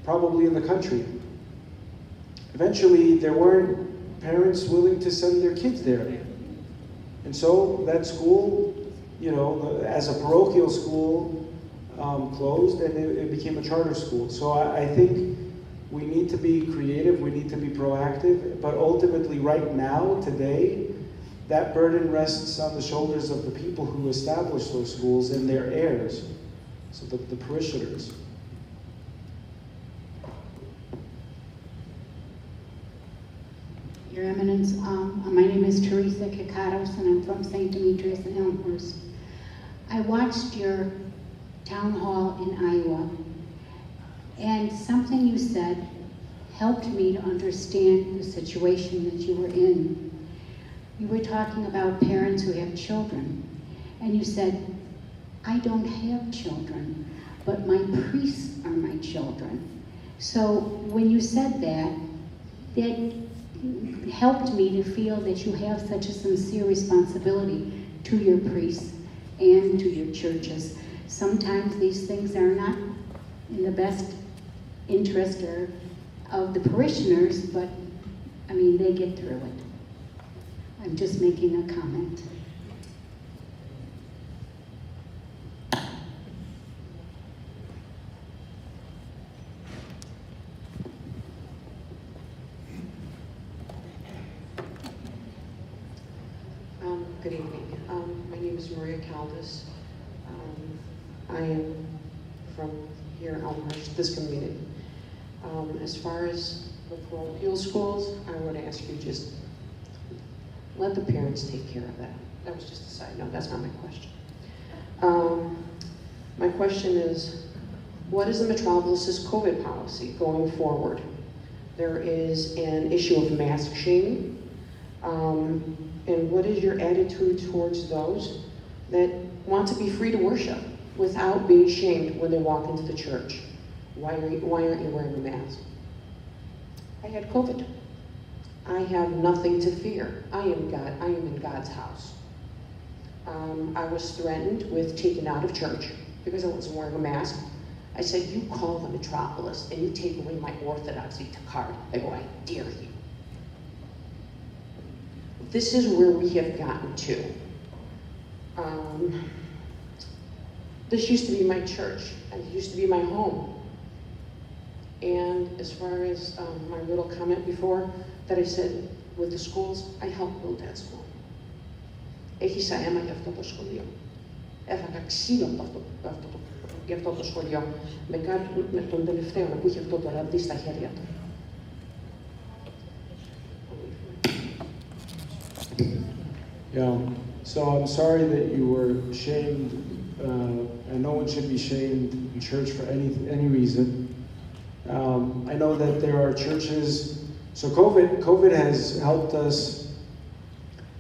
probably in the country. Eventually, there weren't parents willing to send their kids there. And so that school, as a parochial school, closed, and it became a charter school. So I think we need to be creative, we need to be proactive, but ultimately right now, today, that burden rests on the shoulders of the people who established those schools and their heirs, so the parishioners. Your Eminence, my name is Teresa Kikatos, and I'm from St. Demetrios in Elmhurst. I watched your town hall in Iowa, and something you said helped me to understand the situation that you were in. You were talking about parents who have children, and you said, I don't have children, but my priests are my children. So when you said that helped me to feel that you have such a sincere responsibility to your priests and to your churches. Sometimes these things are not in the best interest of the parishioners, but they get through it. I'm just making a comment. Good evening. My name is Maria Caldas. I am from here in Elmhurst, this community. As far as the parochial schools, I would ask you just let the parents take care of that. That was just a side note, that's not my question. My question is, what is the Metropolis's COVID policy going forward? There is an issue of mask shaming. And what is your attitude towards those that want to be free to worship without being shamed when they walk into the church? Why aren't you wearing a mask? I had COVID. I have nothing to fear. I am God. I am in God's house. I was threatened with taken out of church because I wasn't wearing a mask. I said, you call the Metropolis and you take away my Orthodoxy card. I go, I dare you. This is where we have gotten to. This used to be my church, and it used to be my home. And as far as my little comment before, that I said with the schools, I helped build that school. Έχισα αίμα για αυτό το σχολείο. Έφαγα ξύλο για αυτό το σχολείο. Με τον τελευταίο που είχε αυτό το ραντί στα χέρια του. Yeah, so I'm sorry that you were shamed, and no one should be shamed in church for any reason. I know that there are churches, so COVID has helped us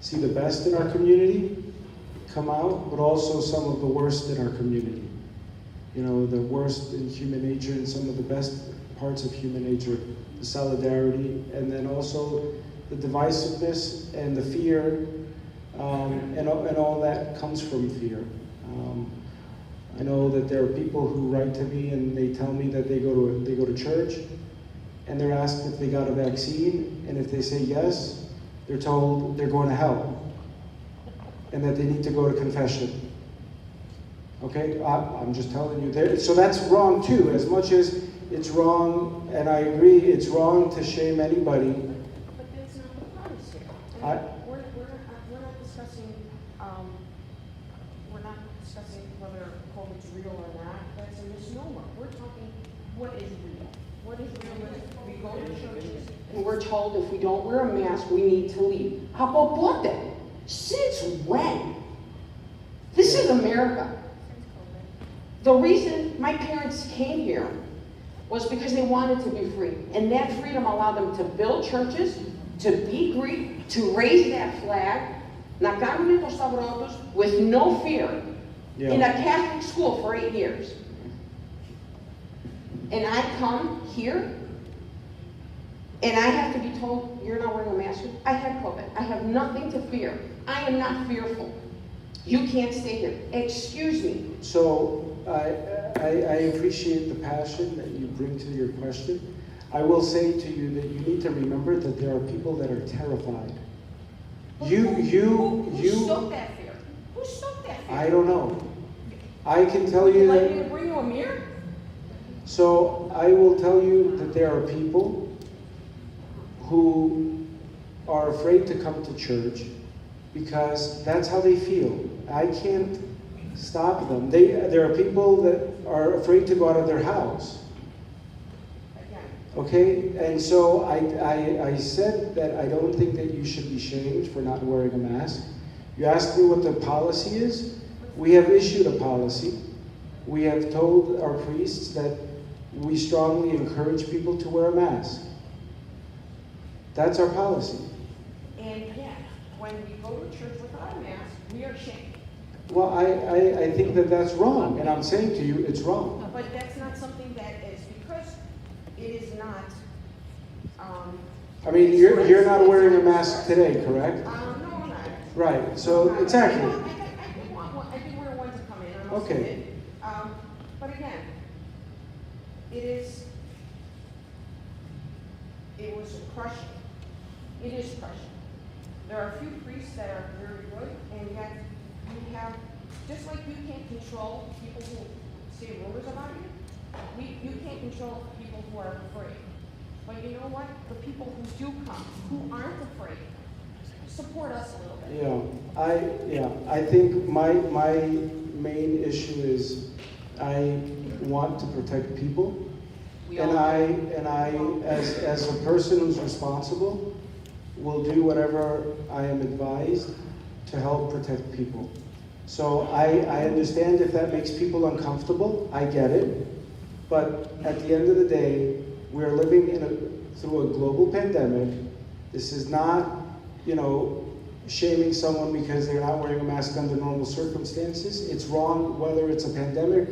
see the best in our community come out, but also some of the worst in our community. You know, the worst in human nature and some of the best parts of human nature, the solidarity, and then also the divisiveness and the fear. And all that comes from fear. I know that there are people who write to me and they tell me that they go to church and they're asked if they got a vaccine, and if they say yes, they're told they're going to hell and that they need to go to confession. Okay, I'm just telling you. So that's wrong too. As much as it's wrong, and I agree, it's wrong to shame anybody. But that's not the policy. We're not discussing. We're not discussing whether COVID's real or not. That's a misnomer. We're talking what is real. What is real is we go to churches and we're told if we don't wear a mask, we need to leave. How about what then? Since when? This is America. The reason my parents came here was because they wanted to be free. And that freedom allowed them to build churches, to be Greek, to raise that flag, να κάνουν το σταυρό τους with no fear, in a Catholic school for 8 years. And I come here, and I have to be told, you're not wearing a mask. I had COVID. I have nothing to fear. I am not fearful. You can't stay here. Excuse me. So I appreciate the passion that you bring to your question. I will say to you that you need to remember that there are people that are terrified. Who stoked that fear? Who stoked that fear? I don't know. I can tell you Would you like that. me to bring you a mirror? So I will tell you that there are people who are afraid to come to church because that's how they feel. I can't stop them. There are people that are afraid to go out of their house. Okay, and so I said that I don't think that you should be shamed for not wearing a mask. You asked me what the policy is. We have issued a policy. We have told our priests that we strongly encourage people to wear a mask. That's our policy. And again, when we go to church without a mask, we are shamed. Well, I think that that's wrong, and I'm saying to you, it's wrong. But that's not something that is, because it is not. I mean, you're not wearing a mask today, correct? No, I'm not. Right, so exactly. I did wear one to come in, I must Okay. admit. But again, it was crushing. It is crushing. There are a few priests that are very good, and yet you have, just like you can't control people who say rumors about you, you can't control people who are afraid. But you know what? The people who do come, who aren't afraid, support us a little bit. I think my main issue is I want to protect people, We And all I, as a person who's responsible, will do whatever I am advised to help protect people. So I understand if that makes people uncomfortable, I get it. But at the end of the day, we're living through a global pandemic. This is not, shaming someone because they're not wearing a mask under normal circumstances. It's wrong whether it's a pandemic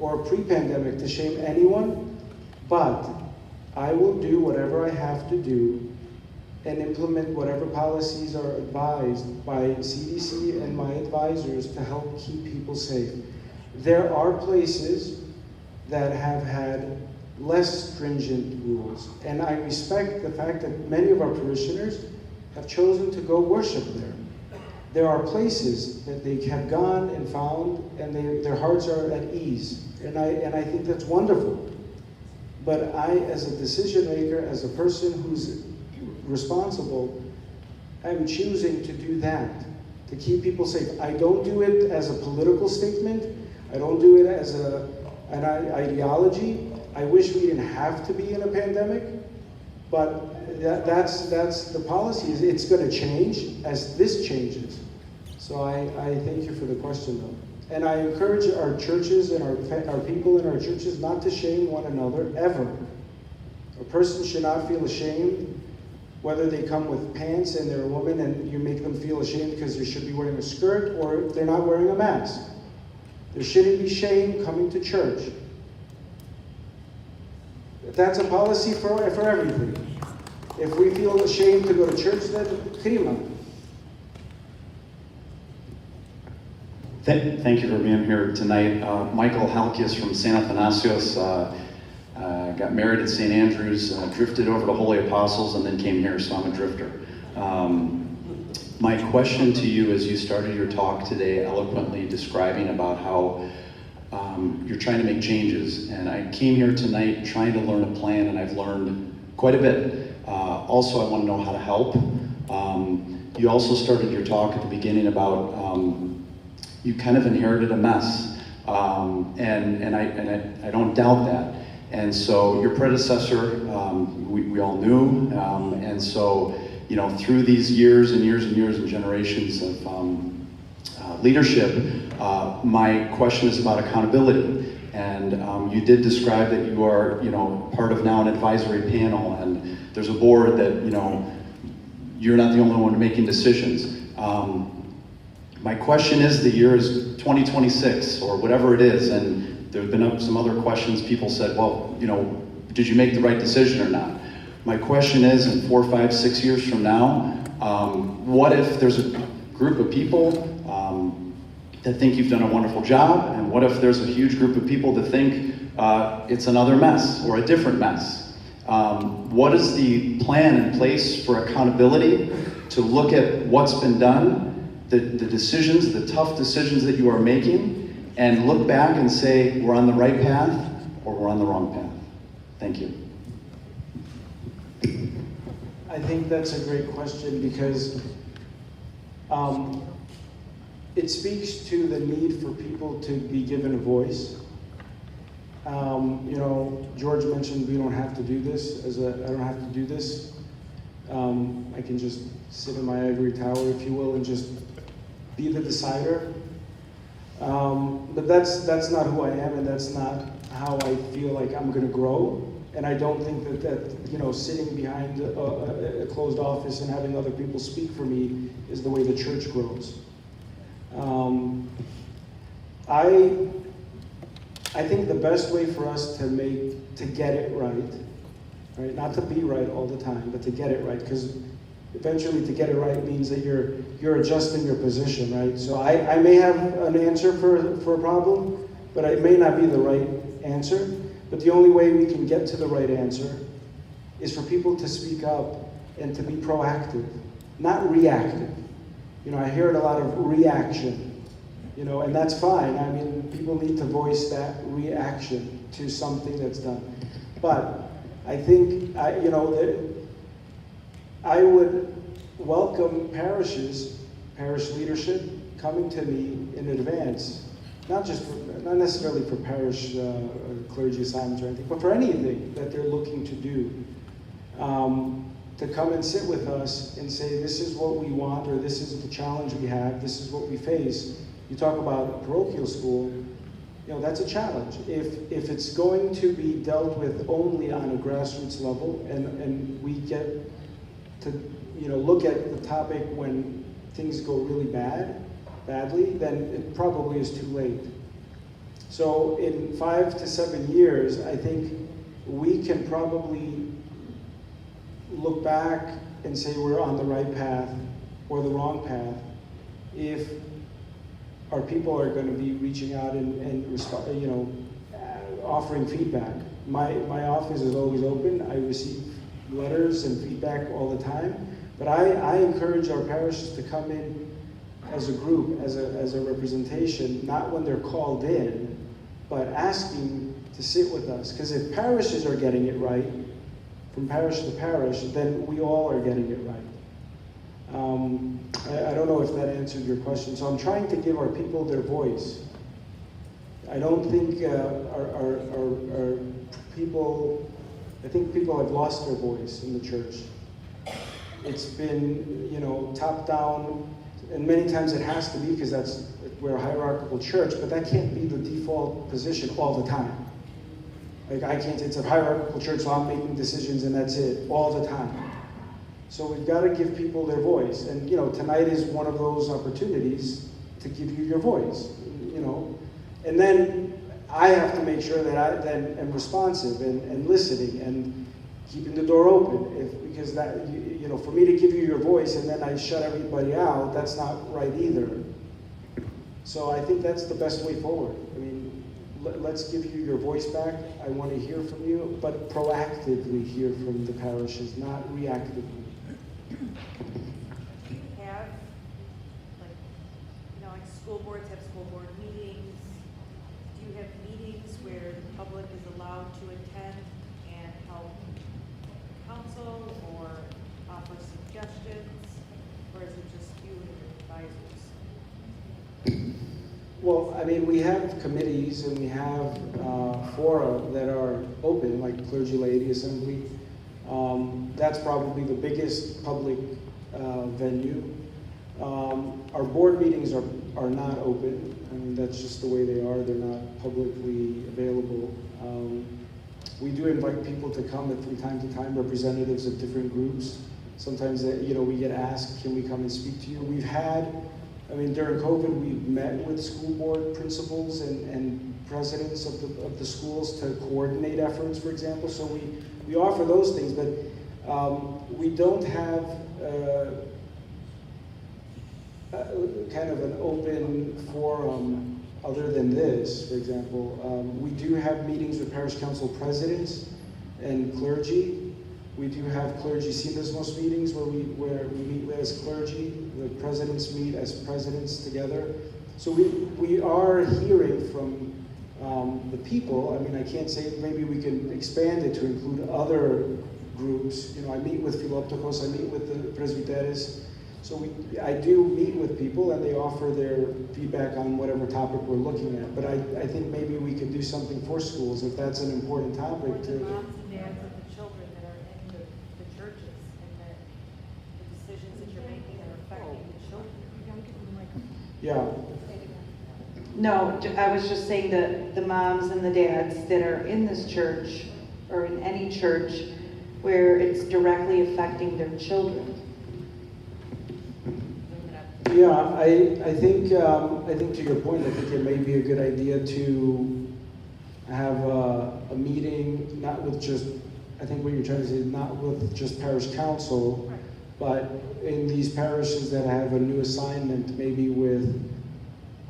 or a pre-pandemic to shame anyone, but I will do whatever I have to do and implement whatever policies are advised by CDC and my advisors to help keep people safe. There are places that have had less stringent rules, and I respect the fact that many of our parishioners have chosen to go worship there. There are places that they have gone and found, and their hearts are at ease, and I think that's wonderful. But I, as a decision maker, as a person who's responsible, I'm choosing to do that, to keep people safe. I don't do it as a political statement. I don't do it as an ideology. I wish we didn't have to be in a pandemic, but that's the policy. It's going to change as this changes. So I thank you for the question, though. And I encourage our churches and our people in our churches not to shame one another, ever. A person should not feel ashamed whether they come with pants and they're a woman and you make them feel ashamed because they should be wearing a skirt, or they're not wearing a mask. There shouldn't be shame coming to church. That's a policy for everything. If we feel ashamed to go to church, then krima. Thank you for being here tonight. Michael Halkias from St. Athanasios, got married at St. Andrews, drifted over to Holy Apostles, and then came here, so I'm a drifter. My question to you, as you started your talk today eloquently describing about how you're trying to make changes, and I came here tonight trying to learn a plan, and I've learned quite a bit. Also, I want to know how to help. You also started your talk at the beginning about you kind of inherited a mess, and I don't doubt that. And so your predecessor, we all knew, and so through these years and years and years and generations of leadership, my question is about accountability. And you did describe that you are, part of now an advisory panel, and there's a board that, you're not the only one making decisions. My question is, the year is 2026 or whatever it is, and there have been some other questions. People said, well, did you make the right decision or not? My question is, in 4, 5, 6 years from now, what if there's a group of people that think you've done a wonderful job, and what if there's a huge group of people that think it's another mess or a different mess? What is the plan in place for accountability to look at what's been done, the decisions, the tough decisions that you are making, and look back and say, we're on the right path or we're on the wrong path? Thank you. I think that's a great question because it speaks to the need for people to be given a voice. George mentioned we don't have to do this. I don't have to do this. I can just sit in my ivory tower, if you will, and just be the decider. But that's not who I am, and that's not how I feel like I'm going to grow. And I don't think that sitting behind a closed office and having other people speak for me is the way the church grows. I think the best way for us to get it right, not to be right all the time, but to get it right, because eventually to get it right means that you're adjusting your position, right? So I may have an answer for a problem, but it may not be the right answer. But the only way we can get to the right answer is for people to speak up and to be proactive, not reactive. I heard a lot of reaction, and that's fine. I mean, people need to voice that reaction to something that's done. But I think, I would welcome parish leadership coming to me in advance not necessarily for parish clergy assignments or anything, but for anything that they're looking to do, to come and sit with us and say, this is what we want, or this is the challenge we have, this is what we face. You talk about a parochial school, that's a challenge. If it's going to be dealt with only on a grassroots level, and we get to look at the topic when things go really badly, then it probably is too late. So in 5 to 7 years, I think we can probably look back and say we're on the right path or the wrong path if our people are going to be reaching out and offering feedback. My office is always open. I receive letters and feedback all the time, but I encourage our parishes to come in as a group, as a representation, not when they're called in, but asking to sit with us. Because if parishes are getting it right, from parish to parish, then we all are getting it right. I don't know if that answered your question. So I'm trying to give our people their voice. I don't think our people, I think people have lost their voice in the church. It's been, top down, and many times it has to be because we're a hierarchical church, but that can't be the default position all the time. Like I can't say it's a hierarchical church, so I'm making decisions and that's it, all the time. So we've got to give people their voice. And tonight is one of those opportunities to give you your voice, And then I have to make sure that I then am responsive and listening and keeping the door open. Because that, for me to give you your voice and then I shut everybody out, that's not right either. So I think that's the best way forward. I mean, let's give you your voice back. I want to hear from you, but proactively hear from the parishes, not reactively. Do you have, like school boards have school board meetings. Do you have meetings where the public is allowed to attend and help counsel or offer suggestions? Or is it just you and your advisors? Well, I mean, we have committees and we have fora that are open, like Clergy Laity Assembly. That's probably the biggest public venue. Our board meetings are not open. I mean, that's just the way they are. They're not publicly available. We do invite people to come from time to time, representatives of different groups. Sometimes, we get asked, can we come and speak to you? We've had, during COVID, we've met with school board principals and presidents of the schools to coordinate efforts, for example. So we offer those things, but we don't have kind of an open forum other than this, for example. We do have meetings with parish council presidents and clergy. We do have clergy syndesmos meetings where we meet as clergy. The presidents meet as presidents together. So we are hearing from the people. I can't say, maybe we can expand it to include other groups. I meet with Philoptochos, I meet with the presbyteres. So I do meet with people and they offer their feedback on whatever topic we're looking at. But I think maybe we could do something for schools if that's an important topic. Or the moms and dads of the children that are in the churches and that the decisions that you're making are affecting the children. Yeah. No, I was just saying that the moms and the dads that are in this church or in any church where it's directly affecting their children. Yeah, I think to your point, I think it may be a good idea to have a meeting, not with just, I think what you're trying to say is not with just parish council, but in these parishes that have a new assignment, maybe with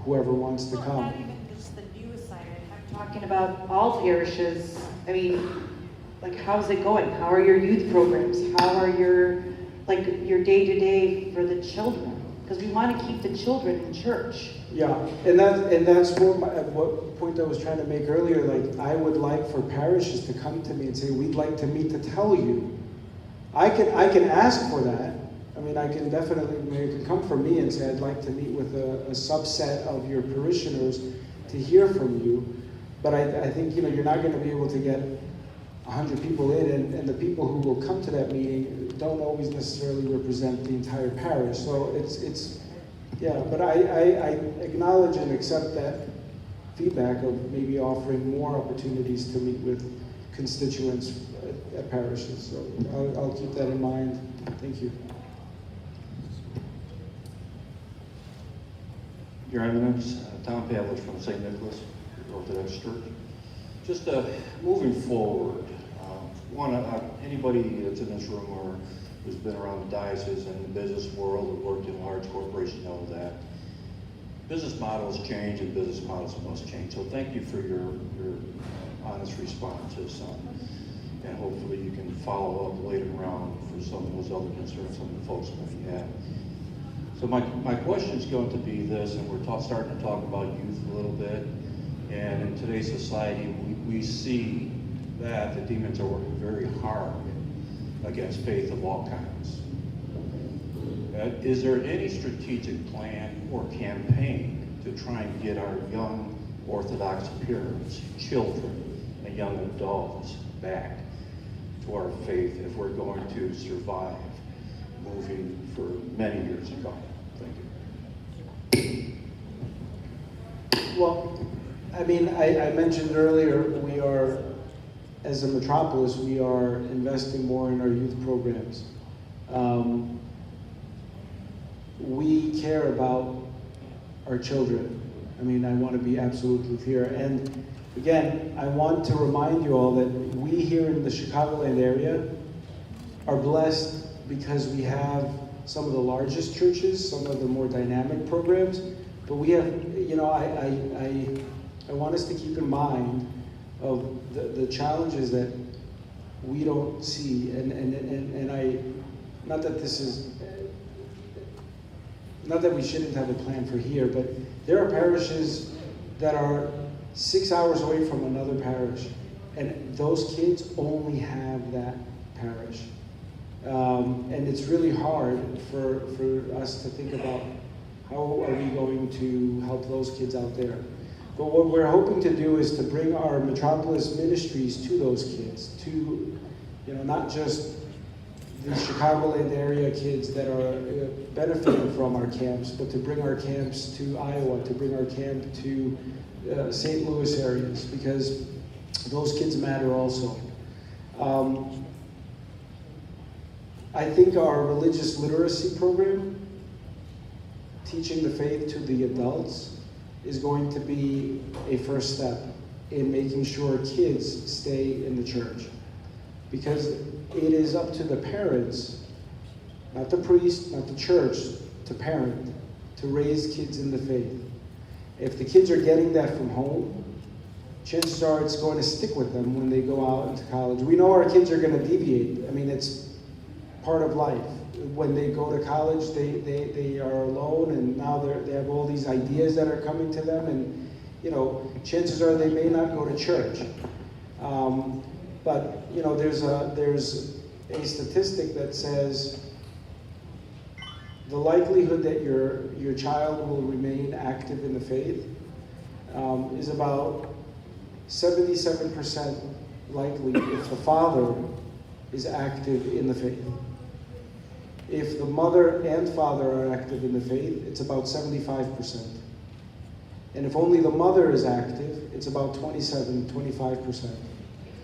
whoever wants to Well, come. not even just the new assignment. I'm talking Talking about all parishes, how's it going? How are your youth programs? How are your day-to-day for the children? Because we want to keep the children in church. Yeah, and that's what point I was trying to make earlier. Like, I would like for parishes to come to me and say, we'd like to meet to tell you. I can ask for that. I can definitely, you can come from me and say, I'd like to meet with a subset of your parishioners to to hear from you. But I think, you're not going to be able to get 100 people in, and the people who will come to that meeting don't always necessarily represent the entire parish. So but I acknowledge and accept that feedback of maybe offering more opportunities to meet with constituents at parishes. So I'll keep that in mind. Thank you. Your Eminence, Tom Pavlich from St. Nicholas Orthodox Church. Just moving forward, anybody that's in this room or who's been around the diocese and the business world or worked in large corporations know that business models change and business models must change. So thank you for your honest responses, and hopefully you can follow up later on for some of those other concerns some of the folks may have. So my question is going to be this, and we're starting to talk about youth a little bit, and in today's society we see that the demons are working very hard against faith of all kinds. Is there any strategic plan or campaign to try and get our young Orthodox parents, children, and young adults back to our faith if we're going to survive moving for many years to come? Thank you. Well, I mentioned earlier, we are, as a metropolis, we are investing more in our youth programs. We care about our children. I want to be absolutely clear. And again, I want to remind you all that we here in the Chicagoland area are blessed because we have some of the largest churches, some of the more dynamic programs, but we have, I want us to keep in mind of the challenges that we don't see, and not that we shouldn't have a plan for here, but there are parishes that are 6 hours away from another parish, and those kids only have that parish. And it's really hard for us to think about how are we going to help those kids out there. But what we're hoping to do is to bring our Metropolis ministries to those kids, to not just the Chicagoland area kids that are benefiting from our camps, but to bring our camps to Iowa, to bring our camp to St. Louis areas, because those kids matter also. I think our religious literacy program, teaching the faith to the adults, is going to be a first step in making sure kids stay in the church. Because it is up to the parents, not the priest, not the church, to parent, to raise kids in the faith. If the kids are getting that from home, chances are it's going to stick with them when they go out into college. We know our kids are going to deviate. It's part of life. When they go to college, they are alone, and now they have all these ideas that are coming to them, and chances are they may not go to church. But there's a statistic that says the likelihood that your child will remain active in the faith is about 77% likely if the father is active in the faith. If the mother and father are active in the faith, it's about 75%. And if only the mother is active, it's about 25%.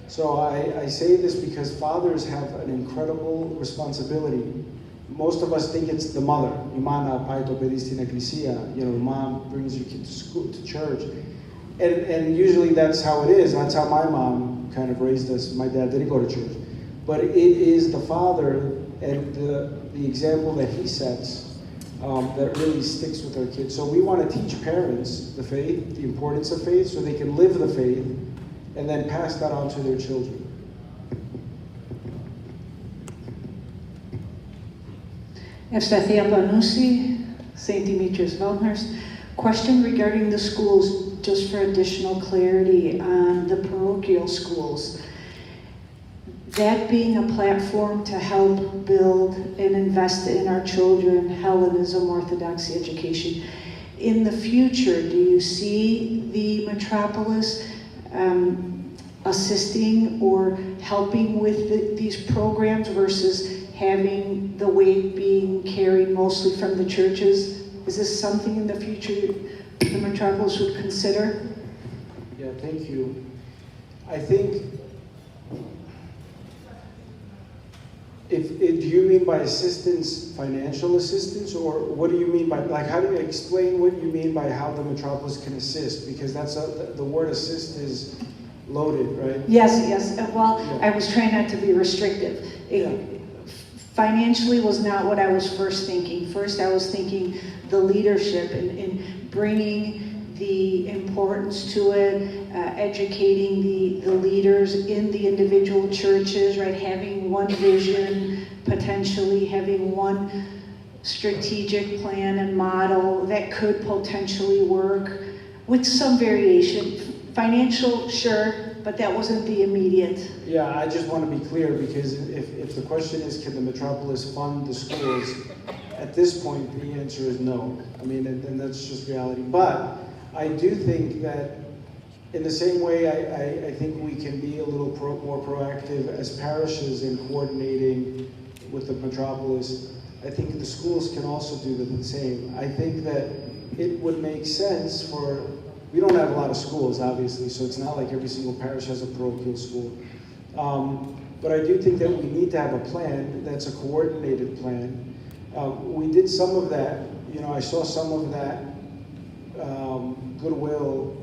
So I say this because fathers have an incredible responsibility. Most of us think it's the mother. Imana paito pediste in ecclesia. Mom brings your kid to school, to church. And usually that's how it is. That's how my mom kind of raised us. My dad didn't go to church. But it is the father and the example that he sets that really sticks with our kids. So we want to teach parents the faith, the importance of faith, so they can live the faith and then pass that on to their children. Evstathia Panusi, St. Demetrios of Elmhurst. Question regarding the schools, just for additional clarity on the parochial schools. That being a platform to help build and invest in our children, Hellenism, Orthodoxy education, in the future, do you see the Metropolis assisting or helping with these programs versus having the weight being carried mostly from the churches? Is this something in the future the Metropolis would consider? Yeah, thank you. I think, do you mean by assistance, financial assistance, or what do you mean by, like, how do you explain what you mean by how the Metropolis can assist? Because that's, the word assist is loaded, right? Yes. Well, Yeah. I was trying not to be restrictive. Financially was not what I was first thinking. First, I was thinking the leadership and bringing the importance to it, educating the leaders in the individual churches, right? Having one vision, potentially having one strategic plan and model that could potentially work with some variation. Financial, sure, but that wasn't the immediate. Yeah, I just want to be clear, because if the question is, can the Metropolis fund the schools, at this point, the answer is no. I mean, and that's just reality. But I do think that in the same way, I think we can be a little more proactive as parishes in coordinating with the Metropolis. I think the schools can also do the same. I think that it would make sense for, we don't have a lot of schools, obviously, so it's not like every single parish has a parochial school. But I do think that we need to have a plan that's a coordinated plan. We did some of that, I saw some of that goodwill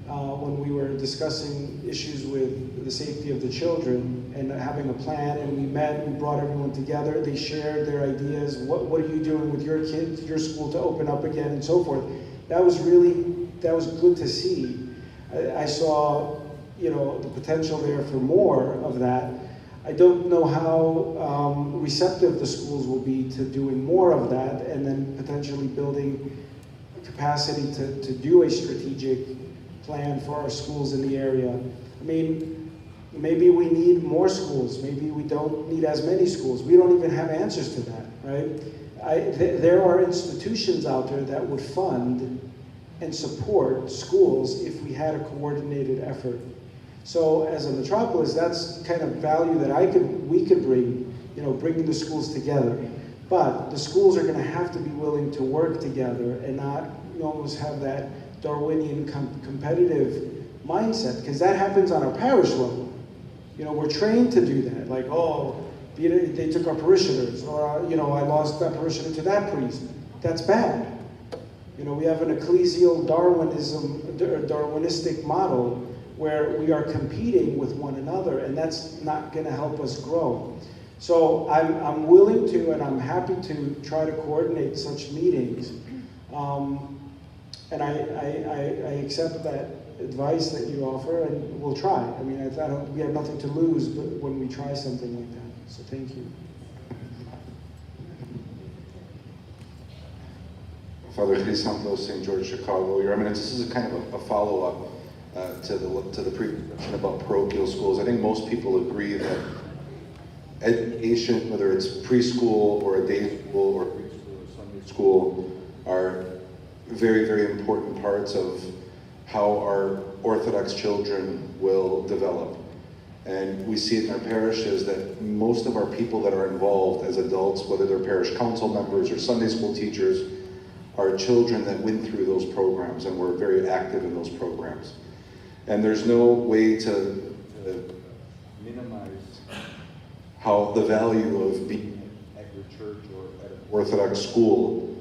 when we were discussing issues with the safety of the children and having a plan, and we met, we brought everyone together, they shared their ideas, what are you doing with your kids, your school to open up again, and so forth. That was good to see. I saw, the potential there for more of that. I don't know how receptive the schools will be to doing more of that, and then potentially building capacity to do a strategic plan for our schools in the area. I mean, maybe we need more schools. Maybe we don't need as many schools. We don't even have answers to that, right? There are institutions out there that would fund and support schools if we had a coordinated effort. So as a Metropolis, that's kind of value that we could bring, bringing the schools together. But the schools are going to have to be willing to work together and not almost have that Darwinian competitive mindset, because that happens on a parish level. We're trained to do that, like, they took our parishioners, or I lost that parishioner to that priest. That's bad. We have an ecclesial Darwinistic model where we are competing with one another, and that's not going to help us grow. So I'm willing to, and I'm happy to try to coordinate such meetings. And I accept that advice that you offer, and we'll try. I mean, we have nothing to lose when we try something like that. So thank you. Father Chrysanthos, St. George, Chicago. Your Eminence, this is a kind of a follow-up to the previous question about parochial schools. I think most people agree that education, whether it's preschool or a day school or preschool or Sunday school, are very, very important parts of how our Orthodox children will develop. And we see it in our parishes that most of our people that are involved as adults, whether they're parish council members or Sunday school teachers, are children that went through those programs and were very active in those programs. And there's no way to minimize how the value of being at your church or at an Orthodox school.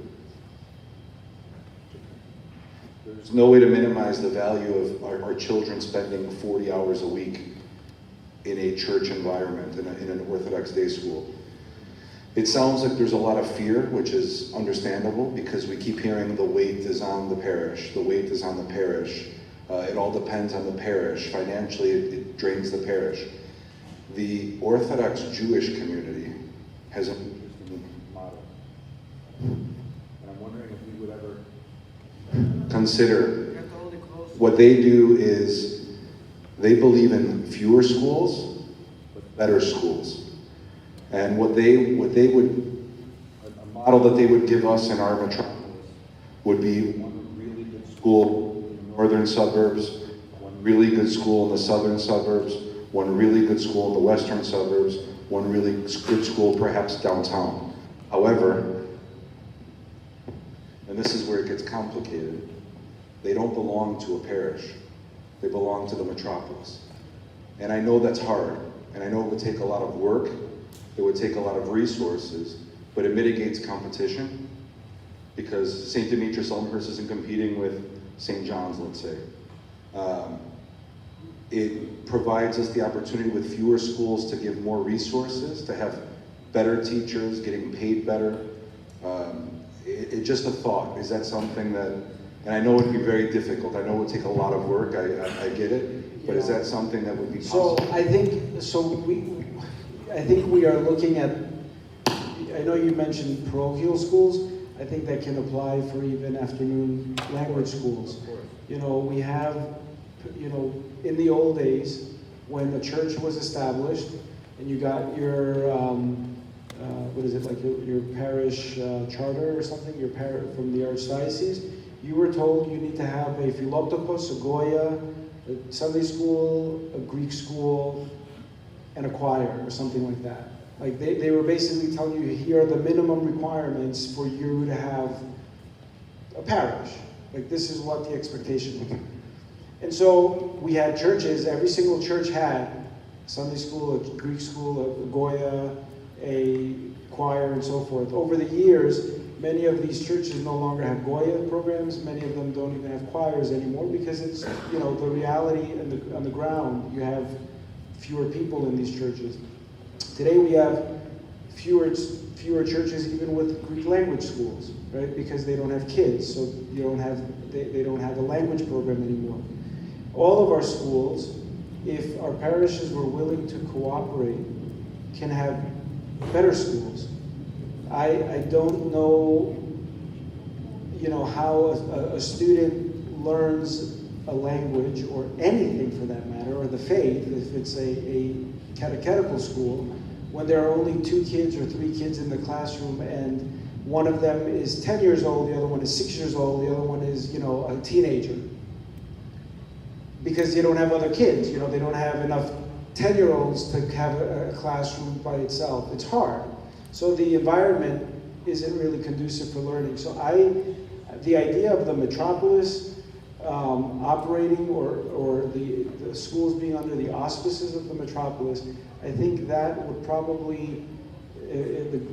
There's no way to minimize the value of our children spending 40 hours a week in a church environment, in an Orthodox day school. It sounds like there's a lot of fear, which is understandable, because we keep hearing the weight is on the parish, the weight is on the parish. It all depends on the parish. Financially, it drains the parish. The Orthodox Jewish community has an interesting model. And I'm wondering if we would ever consider, what they do is they believe in fewer schools, but better schools. And what they would, a model that they would give us in our metropolis would be one school in the northern suburbs, one really good school in the southern suburbs, one really good school in the western suburbs, one really good school perhaps downtown. However, and this is where it gets complicated, they don't belong to a parish. They belong to the metropolis. And I know that's hard, and I know it would take a lot of work, it would take a lot of resources, but it mitigates competition because St. Demetrios Elmhurst isn't competing with St. John's, let's say. It provides us the opportunity with fewer schools to give more resources, to have better teachers, getting paid better. It's just a thought. Is that something that, and I know it would be very difficult, I know it would take a lot of work, I get it, but is that something that would be possible? So I think we are looking at, I know you mentioned parochial schools. I think that can apply for even afternoon language schools. You know, we have, you know, in the old days, when the church was established and you got your, what is it, like your parish charter or something, from the archdiocese, you were told you need to have a Philoptochos, a Goya, a Sunday school, a Greek school, and a choir or something like that. Like they were basically telling you, here are the minimum requirements for you to have a parish. Like this is what the expectation was. And so we had churches, every single church had a Sunday school, a Greek school, a Goya, a choir, and so forth. Over the years, many of these churches no longer have Goya programs. Many of them don't even have choirs anymore because it's, you know, the reality on the ground. You have fewer people in these churches. Today we have fewer churches even with Greek language schools, right? Because they don't have kids, so you don't have, they don't have a language program anymore. All of our schools, if our parishes were willing to cooperate, can have better schools. I don't know, you know, how a student learns a language or anything for that matter, or the faith, if it's a catechetical school, when there are only 2 kids or 3 kids in the classroom and one of them is 10 years old, the other one is 6 years old, the other one is, you know, a teenager. Because you don't have other kids, you know, they don't have enough 10-year-olds to have a classroom by itself. It's hard. So the environment isn't really conducive for learning. So the idea of the metropolis operating or the schools being under the auspices of the metropolis, I think that would probably,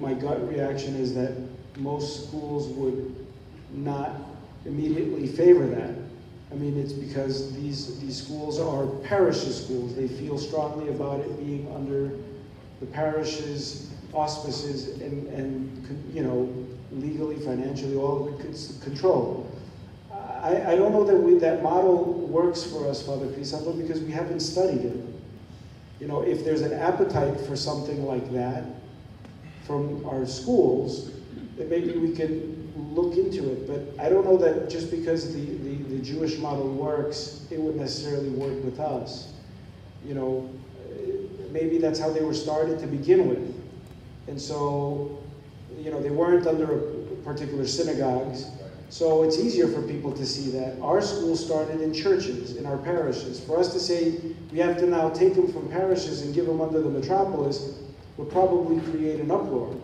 my gut reaction is that most schools would not immediately favor that. I mean, it's because these schools are parish's schools. They feel strongly about it being under the parish's auspices and you know, legally, financially, all of it control. I don't know that that model works for us, Father Crisanto, because we haven't studied it. You know, if there's an appetite for something like that from our schools, then maybe we can look into it. But I don't know that just because the Jewish model works, it would necessarily work with us. You know, maybe that's how they were started to begin with. And so, you know, they weren't under particular synagogues. So it's easier for people to see that. Our school started in churches, in our parishes. For us to say we have to now take them from parishes and give them under the metropolis would probably create an uproar.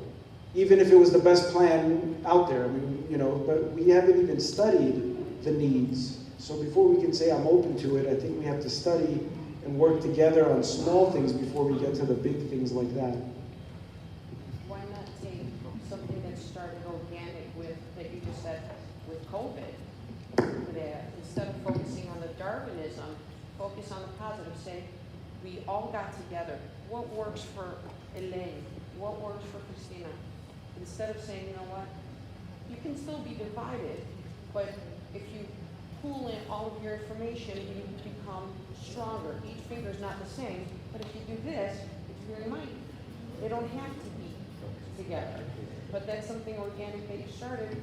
Even if it was the best plan out there. I mean, you know, but we haven't even studied the needs. So before we can say I'm open to it, I think we have to study and work together on small things before we get to the big things like that. Why not take something that started organic with, that you just said, with COVID? That instead of focusing on the Darwinism, focus on the positive. Say, we all got together. What works for Elaine? What works for Christina? Instead of saying, you know what, you can still be divided, but if you pool in all of your information, you become stronger. Each finger is not the same, but if you do this, it's very mighty. They don't have to be together. But that's something organic that you started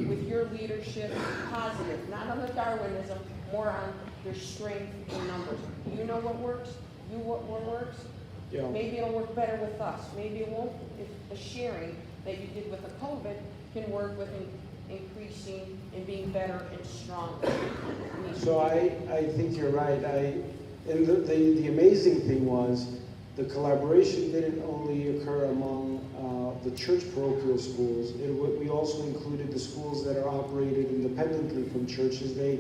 with your leadership, positive, not on the Darwinism, more on your strength in numbers. You know what works, what works. Yeah. Maybe it'll work better with us. Maybe it won't. If the sharing that you did with the COVID can work with increasing and being better and stronger. So I think you're right. And the amazing thing was the collaboration didn't only occur among the church parochial schools. We also included the schools that are operated independently from churches. The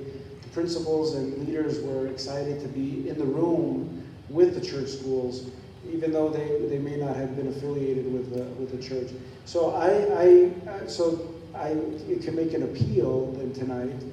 principals and leaders were excited to be in the room with the church schools, even though they may not have been affiliated with the church. So I can make an appeal then tonight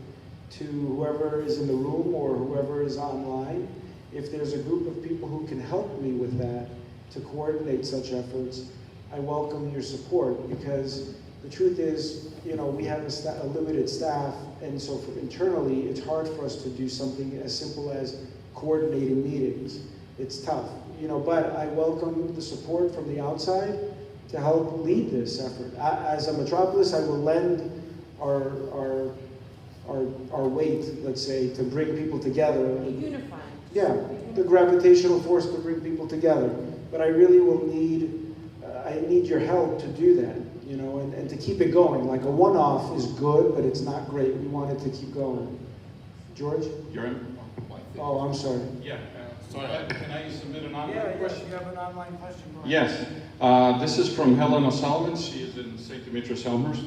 to whoever is in the room or whoever is online. If there's a group of people who can help me with that, to coordinate such efforts, I welcome your support, because the truth is, we have a limited staff, and so internally, it's hard for us to do something as simple as coordinating meetings. It's tough, but I welcome the support from the outside to help lead this effort. As a Metropolis, I will lend our weight, let's say, to bring people together. Unifying. Yeah, the gravitational force to bring people together. But I really will need, I need your help to do that, and to keep it going. Like a one-off is good, but it's not great. We want it to keep going. George? You're in? Oh, I'm sorry. Yeah. Can I submit an online question? you have an online question. Yes. This is from Helen O'Sullivan. She is in St. Demetrios, Elmhurst.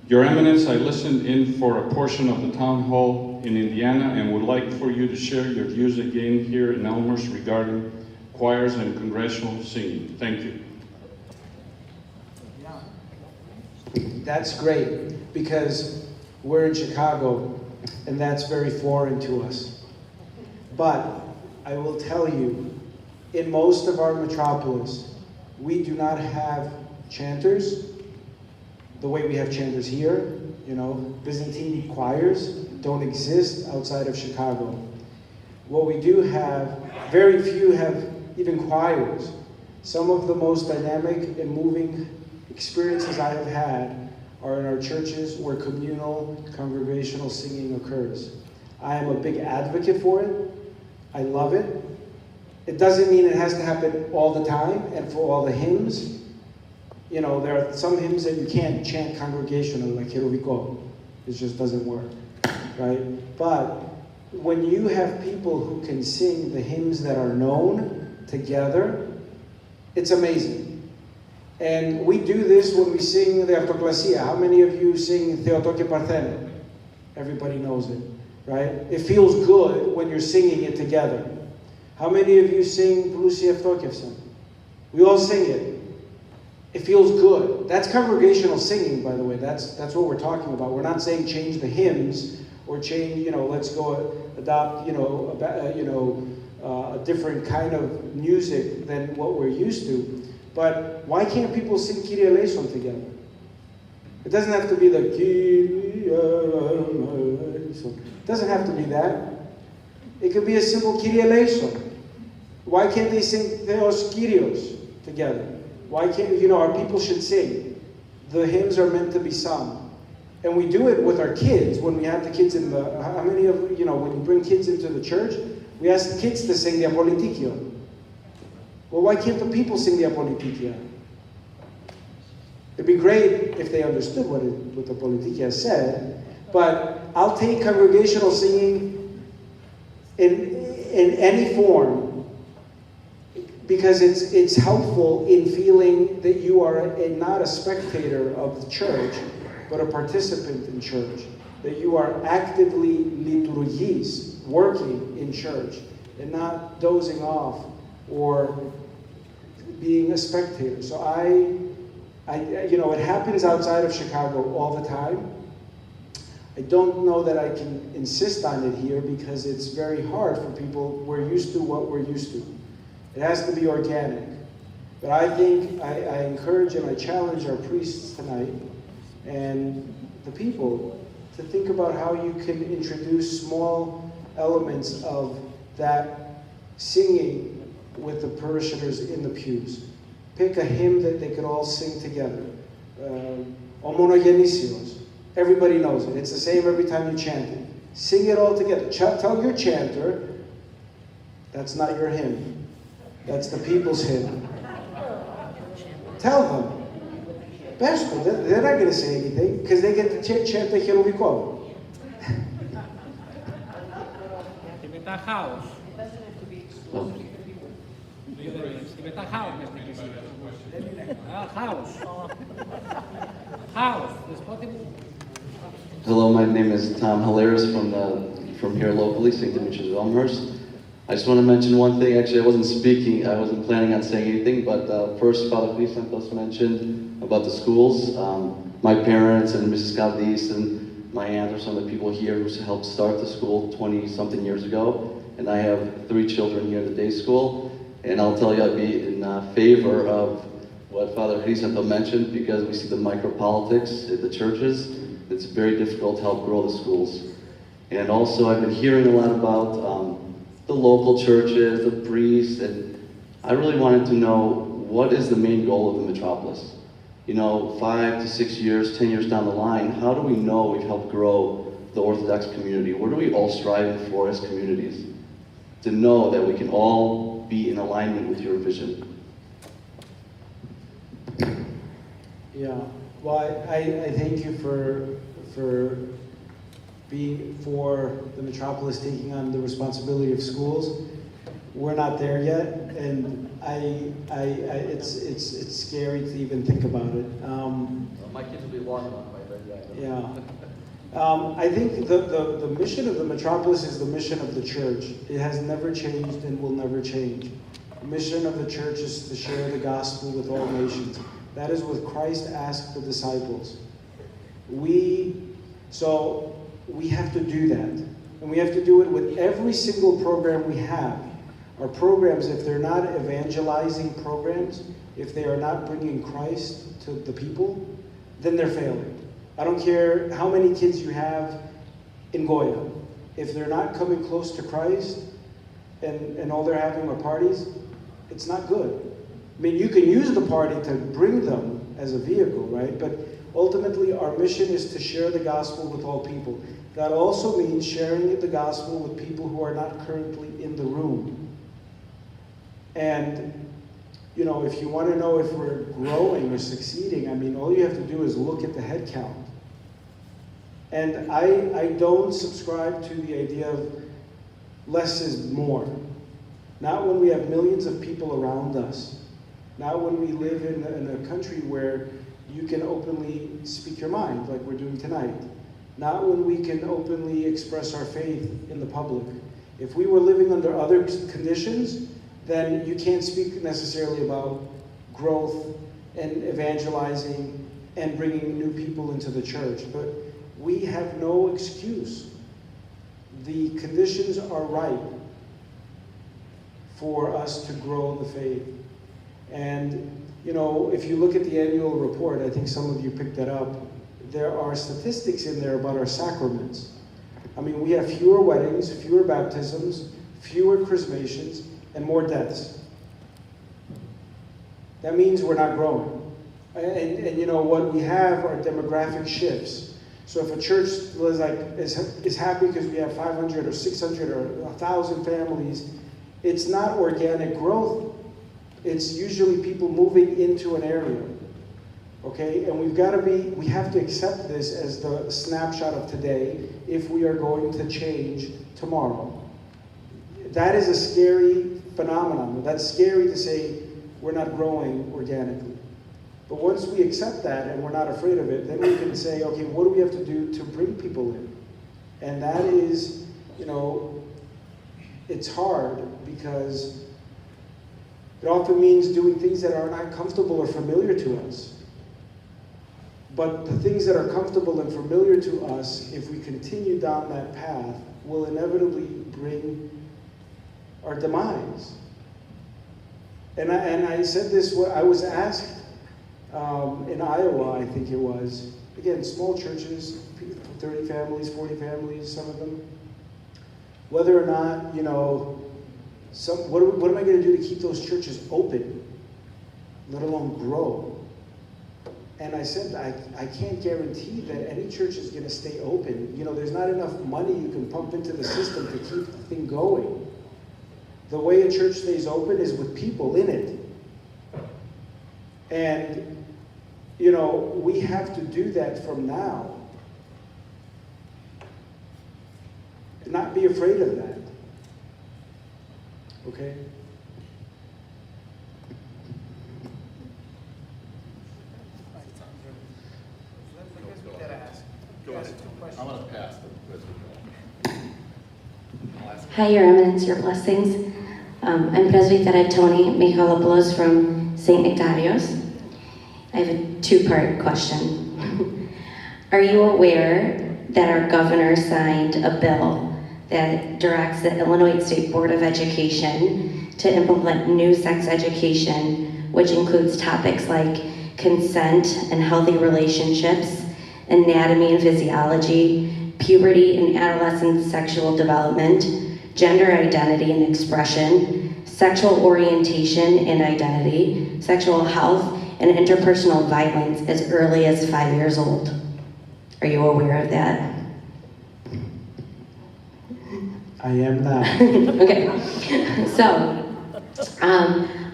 Your Eminence, I listened in for a portion of the town hall in Indiana and would like for you to share your views again here in Elmhurst regarding choirs and congregational singing. Thank you. That's great, because we're in Chicago, and that's very foreign to us. But I will tell you, in most of our metropolis, we do not have chanters the way we have chanters here. Byzantine choirs don't exist outside of Chicago. What we do have, very few have even choirs. Some of the most dynamic and moving experiences I have had are in our churches where communal, congregational singing occurs. I am a big advocate for it. I love it. It doesn't mean it has to happen all the time and for all the hymns. There are some hymns that you can't chant congregationally, like Hiroviko. It just doesn't work, right? But when you have people who can sing the hymns that are known together, it's amazing. And we do this when we sing the Artoclasia. How many of you sing Theotoke Parthene? Everybody knows it, right? It feels good when you're singing it together. How many of you sing Plusi Eftokevsan? We all sing it. It feels good. That's congregational singing, by the way. That's what we're talking about. We're not saying change the hymns or change, let's go adopt, a different kind of music than what we're used to. But why can't people sing Kyrie eleison together? It doesn't have to be the Kyrie eleison. It doesn't have to be that. It could be a simple Kyrie eleison. Why can't they sing Theos Kyrios together? Why can't, our people should sing. The hymns are meant to be sung. And we do it with our kids when we have the kids in the, how many of, when you bring kids into the church, we ask the kids to sing the Apolitikio. Well, why can't the people sing the Apolitikia? It'd be great if they understood what the Apolitikia said, but I'll take congregational singing in any form, because it's helpful in feeling that you are not a spectator of the church, but a participant in church, that you are actively liturgis, working in church, and not dozing off or being a spectator. So it happens outside of Chicago all the time. I don't know that I can insist on it here because it's very hard for people. We're used to what we're used to. It has to be organic. But I think I encourage and I challenge our priests tonight and the people to think about how you can introduce small elements of that singing with the parishioners in the pews. Pick a hymn that they could all sing together. O Monogenisios. Everybody knows it. It's the same every time you chant it. Sing it all together. Tell your chanter, that's not your hymn. That's the people's hymn. Tell them. Pastor, they're not going to say anything because they get to chant the Hierovikov. If it's a house, It doesn't have to be exclusive, it could be if it's a house, Mr. Anybody President. has a question? House. House, it's possible. Hello, my name is Tom Hilaris from here locally, St. Demetrios of Elmhurst. I just want to mention one thing. Actually, I wasn't speaking. I wasn't planning on saying anything, but first, Father Crisantos mentioned about the schools. My parents and Mrs. Caldis and my aunt are some of the people here who helped start the school 20-something years ago. And I have 3 children here at the day school. And I'll tell you, I'd be in favor of what Father Crisanto mentioned, because we see the micropolitics at the churches. It's very difficult to help grow the schools. And also, I've been hearing a lot about the local churches, the priests, and I really wanted to know, what is the main goal of the Metropolis? You know, 5 to 6 years, 10 years down the line, how do we know we've helped grow the Orthodox community? What are we all striving for as communities? To know that we can all be in alignment with your vision. Yeah, well, I thank you for being for the Metropolis taking on the responsibility of schools. We're not there yet, and it's scary to even think about it. My kids will be long enough by then. Yeah. I think the mission of the Metropolis is the mission of the church. It has never changed and will never change. The mission of the church is to share the gospel with all nations. That is what Christ asked the disciples. So we have to do that. And we have to do it with every single program we have. Our programs, if they're not evangelizing programs, if they are not bringing Christ to the people, then they're failing. I don't care how many kids you have in Goya. If they're not coming close to Christ and all they're having are parties, it's not good. I mean, you can use the party to bring them as a vehicle, right? But ultimately, our mission is to share the gospel with all people. That also means sharing the gospel with people who are not currently in the room. And, you know, if you want to know if we're growing or succeeding, I mean, all you have to do is look at the head count. And I don't subscribe to the idea of less is more. Not when we have millions of people around us. Not when we live in a country where you can openly speak your mind, like we're doing tonight. Not when we can openly express our faith in the public. If we were living under other conditions, then you can't speak necessarily about growth and evangelizing and bringing new people into the church. But we have no excuse. The conditions are right for us to grow the faith. And, you know, if you look at the annual report, I think some of you picked that up, there are statistics in there about our sacraments. I mean, we have fewer weddings, fewer baptisms, fewer chrismations, and more deaths. That means we're not growing. And you know, what we have are demographic shifts. So if a church is happy because we have 500 or 600 or 1,000 families, it's not organic growth. It's usually people moving into an area. Okay, and we have to accept this as the snapshot of today if we are going to change tomorrow. That is a scary phenomenon. That's scary to say we're not growing organically. But once we accept that and we're not afraid of it, then we can say, okay, what do we have to do to bring people in? And that is, you know, it's hard because it often means doing things that are not comfortable or familiar to us. But the things that are comfortable and familiar to us, if we continue down that path, will inevitably bring our demise. And I said this, I was asked in Iowa, I think it was, again, small churches, 30 families, 40 families, some of them, whether or not, you know, what am I going to do to keep those churches open, let alone grow? And I said, I can't guarantee that any church is going to stay open. You know, there's not enough money you can pump into the system to keep the thing going. The way a church stays open is with people in it. And you know, we have to do that from now. Not be afraid of that. Okay? Go ahead. I'm going to pass the Hi, Your Eminence, Your Blessings. I'm Presbytera Tony Michalopoulos from St. Demetrios. I have a two-part question. Are you aware that our governor signed a bill that directs the Illinois State Board of Education to implement new sex education, which includes topics like consent and healthy relationships, anatomy and physiology, puberty and adolescent sexual development, gender identity and expression, sexual orientation and identity, sexual health, and interpersonal violence as early as 5 years old? Are you aware of that? I am now. Okay, so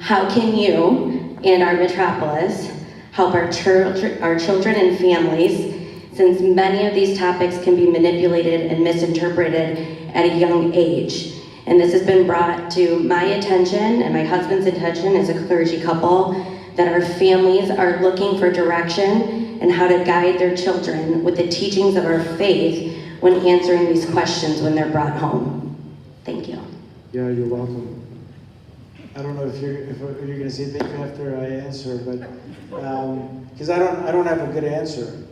how can you and our Metropolis help our children and families, since many of these topics can be manipulated and misinterpreted at a young age? And this has been brought to my attention and my husband's attention as a clergy couple, that our families are looking for direction and how to guide their children with the teachings of our faith when answering these questions when they're brought home. Thank you. Yeah, you're welcome. I don't know if you're going to say thank you after I answer, but because I don't have a good answer.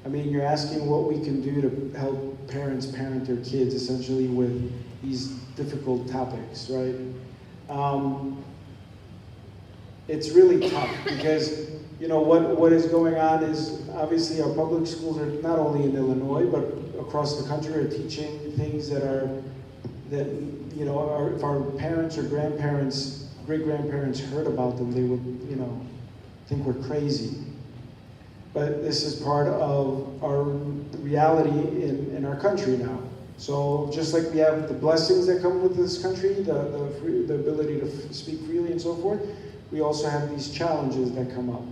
I mean, you're asking what we can do to help parents parent their kids essentially with these difficult topics, right? It's really tough because, you know, what is going on is obviously our public schools are not only in Illinois but across the country are teaching things that you know, if our parents or grandparents, great-grandparents heard about them, they would, you know, think we're crazy. But this is part of our reality in our country now. So just like we have the blessings that come with this country, the ability to speak freely and so forth, we also have these challenges that come up.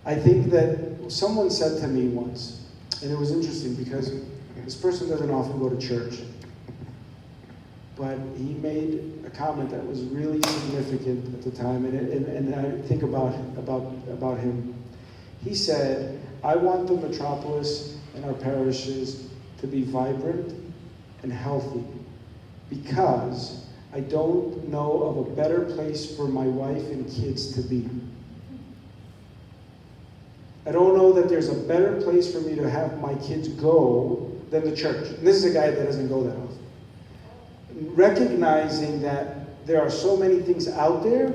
I think that someone said to me once, and it was interesting because this person doesn't often go to church, but he made a comment that was really significant at the time, and I think about him. He said, I want the Metropolis and our parishes to be vibrant and healthy because I don't know of a better place for my wife and kids to be. I don't know that there's a better place for me to have my kids go than the church. And this is a guy that doesn't go that often. Recognizing that there are so many things out there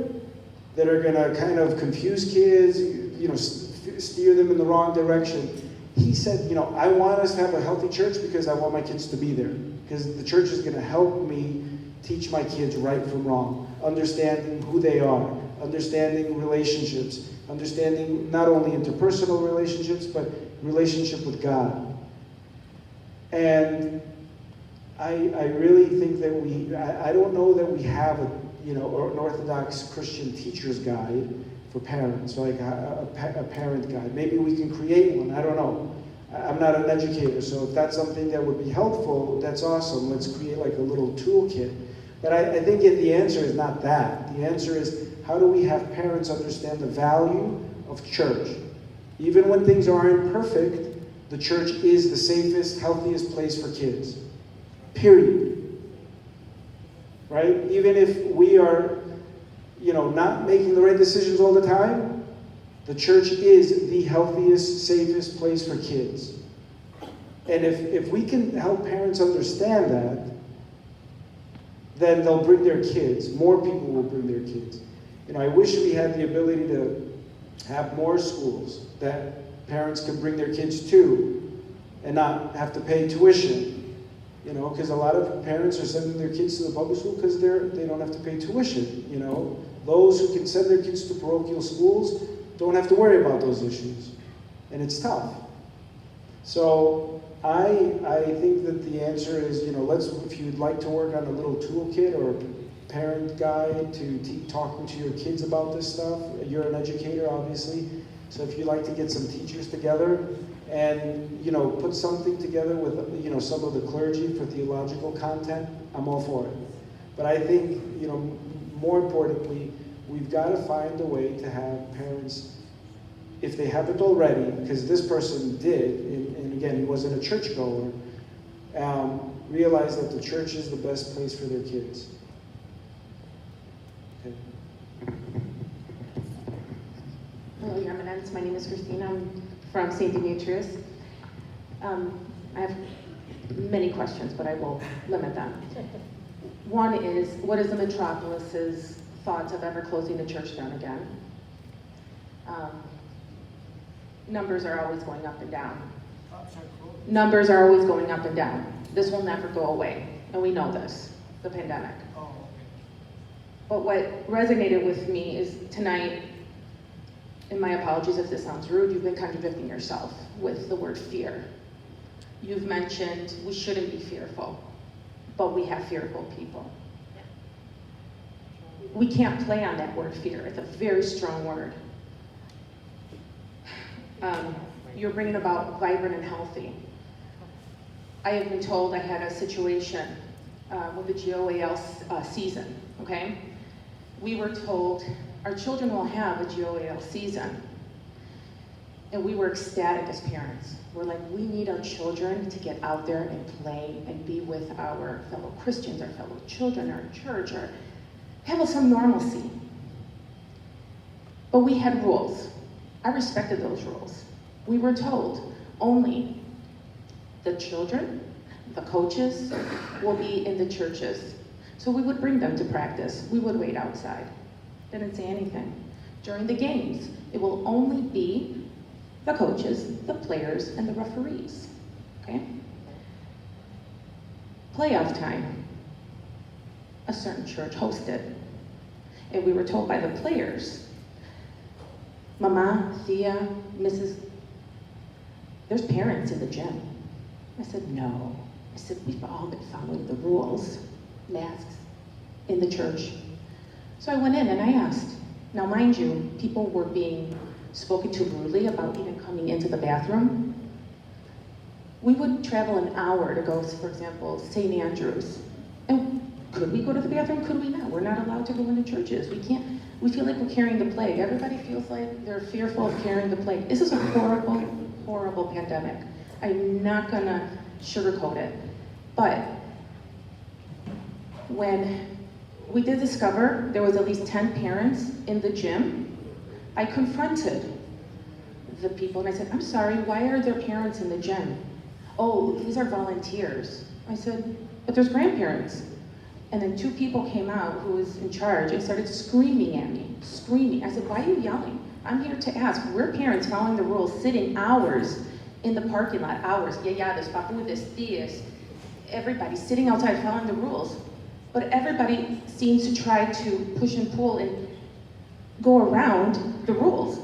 that are going to kind of confuse kids, you know, steer them in the wrong direction. He said, you know, I want us to have a healthy church because I want my kids to be there. Because the church is going to help me teach my kids right from wrong, understanding who they are, understanding relationships, understanding not only interpersonal relationships, but relationship with God. And I really think that I don't know that we have an Orthodox Christian teacher's guide for parents, like a parent guide. Maybe we can create one, I don't know. I'm not an educator, so if that's something that would be helpful, that's awesome. Let's create like a little toolkit. But I think the answer is not that. The answer is, how do we have parents understand the value of church? Even when things aren't perfect, the church is the safest, healthiest place for kids. Period. Right? Even if we are, you know, not making the right decisions all the time, the church is the healthiest, safest place for kids. And if we can help parents understand that, then they'll bring their kids. More people will bring their kids. You know, I wish we had the ability to have more schools that parents could bring their kids to and not have to pay tuition. You know, because a lot of parents are sending their kids to the public school because they don't have to pay tuition. You know, those who can send their kids to parochial schools don't have to worry about those issues, and it's tough. So I think that the answer is, you know, if you'd like to work on a little toolkit or parent guide to talking to your kids about this stuff. You're an educator, obviously, so if you'd like to get some teachers together and, you know, put something together with, you know, some of the clergy for theological content, I'm all for it. But I think, you know, more importantly, we've got to find a way to have parents, if they haven't already, because this person did, and again, he wasn't a churchgoer, realize that the church is the best place for their kids. Okay. Hello, Your Eminence. My name is Christina. I'm from St. Demetrios. I have many questions, but I will limit them. One is, what is the Metropolis's thoughts of ever closing the church down again? Numbers are always going up and down. Numbers are always going up and down. This will never go away, and we know this, the pandemic. But what resonated with me is tonight, and my apologies if this sounds rude, you've been contradicting yourself with the word fear. You've mentioned we shouldn't be fearful, but we have fearful people. We can't play on that word fear. It's a very strong word. You're bringing about vibrant and healthy. I have been told I had a situation with the GOAL season, okay? We were told our children will have a GOAL season. And we were ecstatic as parents. We're like, we need our children to get out there and play and be with our fellow Christians, our fellow children, our church, or have some normalcy. But we had rules. I respected those rules. We were told only the children, the coaches, will be in the churches. So we would bring them to practice. We would wait outside. Didn't say anything. During the games, it will only be the coaches, the players, and the referees, okay? Playoff time, a certain church hosted. And we were told by the players, Mama, Thea, Mrs., there's parents in the gym. I said, no. I said, we've all been following the rules, masks, in the church. So I went in and I asked. Now mind you, people were being spoken to rudely about even coming into the bathroom. We would travel an hour to go, for example, St. Andrews. And could we go to the bathroom? Could we not? We're not allowed to go into churches. We can't. We feel like we're carrying the plague. Everybody feels like they're fearful of carrying the plague. This is a horrible, horrible pandemic. I'm not gonna sugarcoat it. But when we did discover there was at least 10 parents in the gym, I confronted the people and I said, I'm sorry, why are there parents in the gym? Oh, these are volunteers. I said, but there's grandparents. And then 2 people came out who was in charge and started screaming at me, screaming. I said, why are you yelling? I'm here to ask. We're parents following the rules, sitting hours in the parking lot, hours. Yayadas, papudas, tias, everybody sitting outside following the rules. But everybody seems to try to push and pull and go around the rules.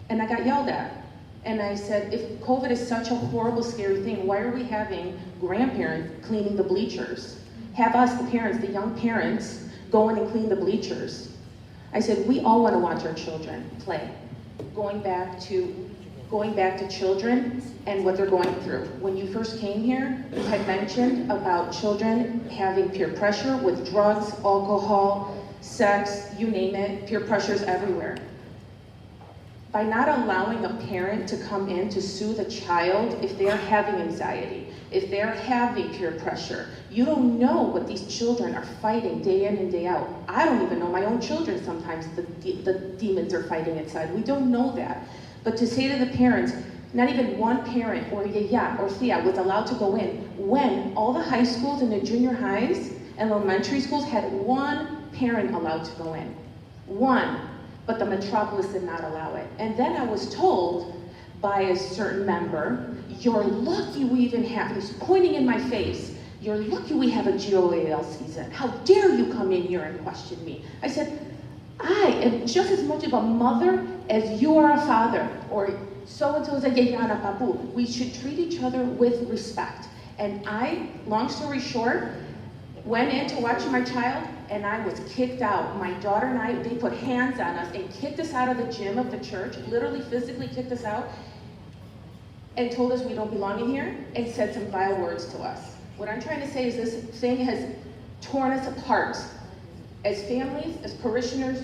And I got yelled at. And I said, if COVID is such a horrible, scary thing, why are we having grandparents cleaning the bleachers? Have us, the parents, the young parents, go in and clean the bleachers. I said, we all want to watch our children play. Going back to children and what they're going through. When you first came here, you had mentioned about children having peer pressure with drugs, alcohol, sex, you name it, peer pressures everywhere. By not allowing a parent to come in to soothe a child if they're having anxiety, if they're having peer pressure, you don't know what these children are fighting day in and day out. I don't even know my own children sometimes the demons are fighting inside. We don't know that. But to say to the parents, not even one parent or yaya or thea was allowed to go in when all the high schools and the junior highs and elementary schools had one parent allowed to go in. One. But the Metropolis did not allow it. And then I was told by a certain member, you're lucky we even have, he's pointing in my face, you're lucky we have a GOAL season. How dare you come in here and question me? I said, I am just as much of a mother as you are a father, or so-and-so is a yayana papu. We should treat each other with respect. And long story short, went in to watch my child, and I was kicked out. My daughter and I, they put hands on us and kicked us out of the gym of the church, literally physically kicked us out, and told us we don't belong in here, and said some vile words to us. What I'm trying to say is this thing has torn us apart as families, as parishioners,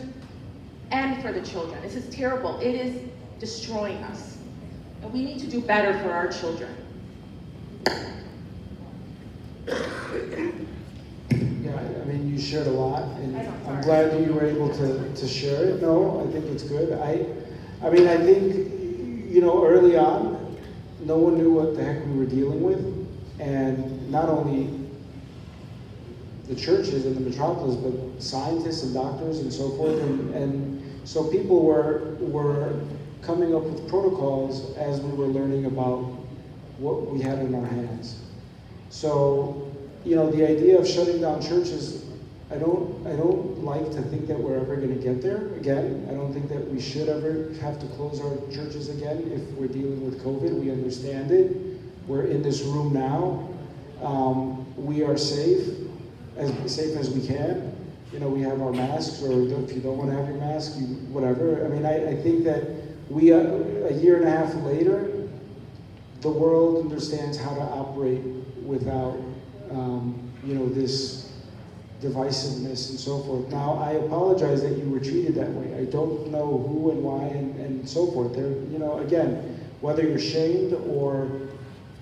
and for the children. This is terrible. It is destroying us. And we need to do better for our children. Yeah, I mean, you shared a lot, and I'm glad you were able to share it. No, I think it's good. I mean, I think, you know, early on, no one knew what the heck we were dealing with, and not only the churches in the metropolis, but scientists and doctors and so forth, and so people were coming up with protocols as we were learning about what we had in our hands. So, you know, the idea of shutting down churches, I don't like to think that we're ever going to get there again. I don't think that we should ever have to close our churches again if we're dealing with COVID. We understand it. We're in this room now. We are safe as we can. You know, we have our masks, or if you don't want to have your mask, whatever. I mean, I think that we, a year and a half later, the world understands how to operate without, you know, this divisiveness and so forth. Now, I apologize that you were treated that way. I don't know who and why and so forth. There, you know, again, whether you're shamed or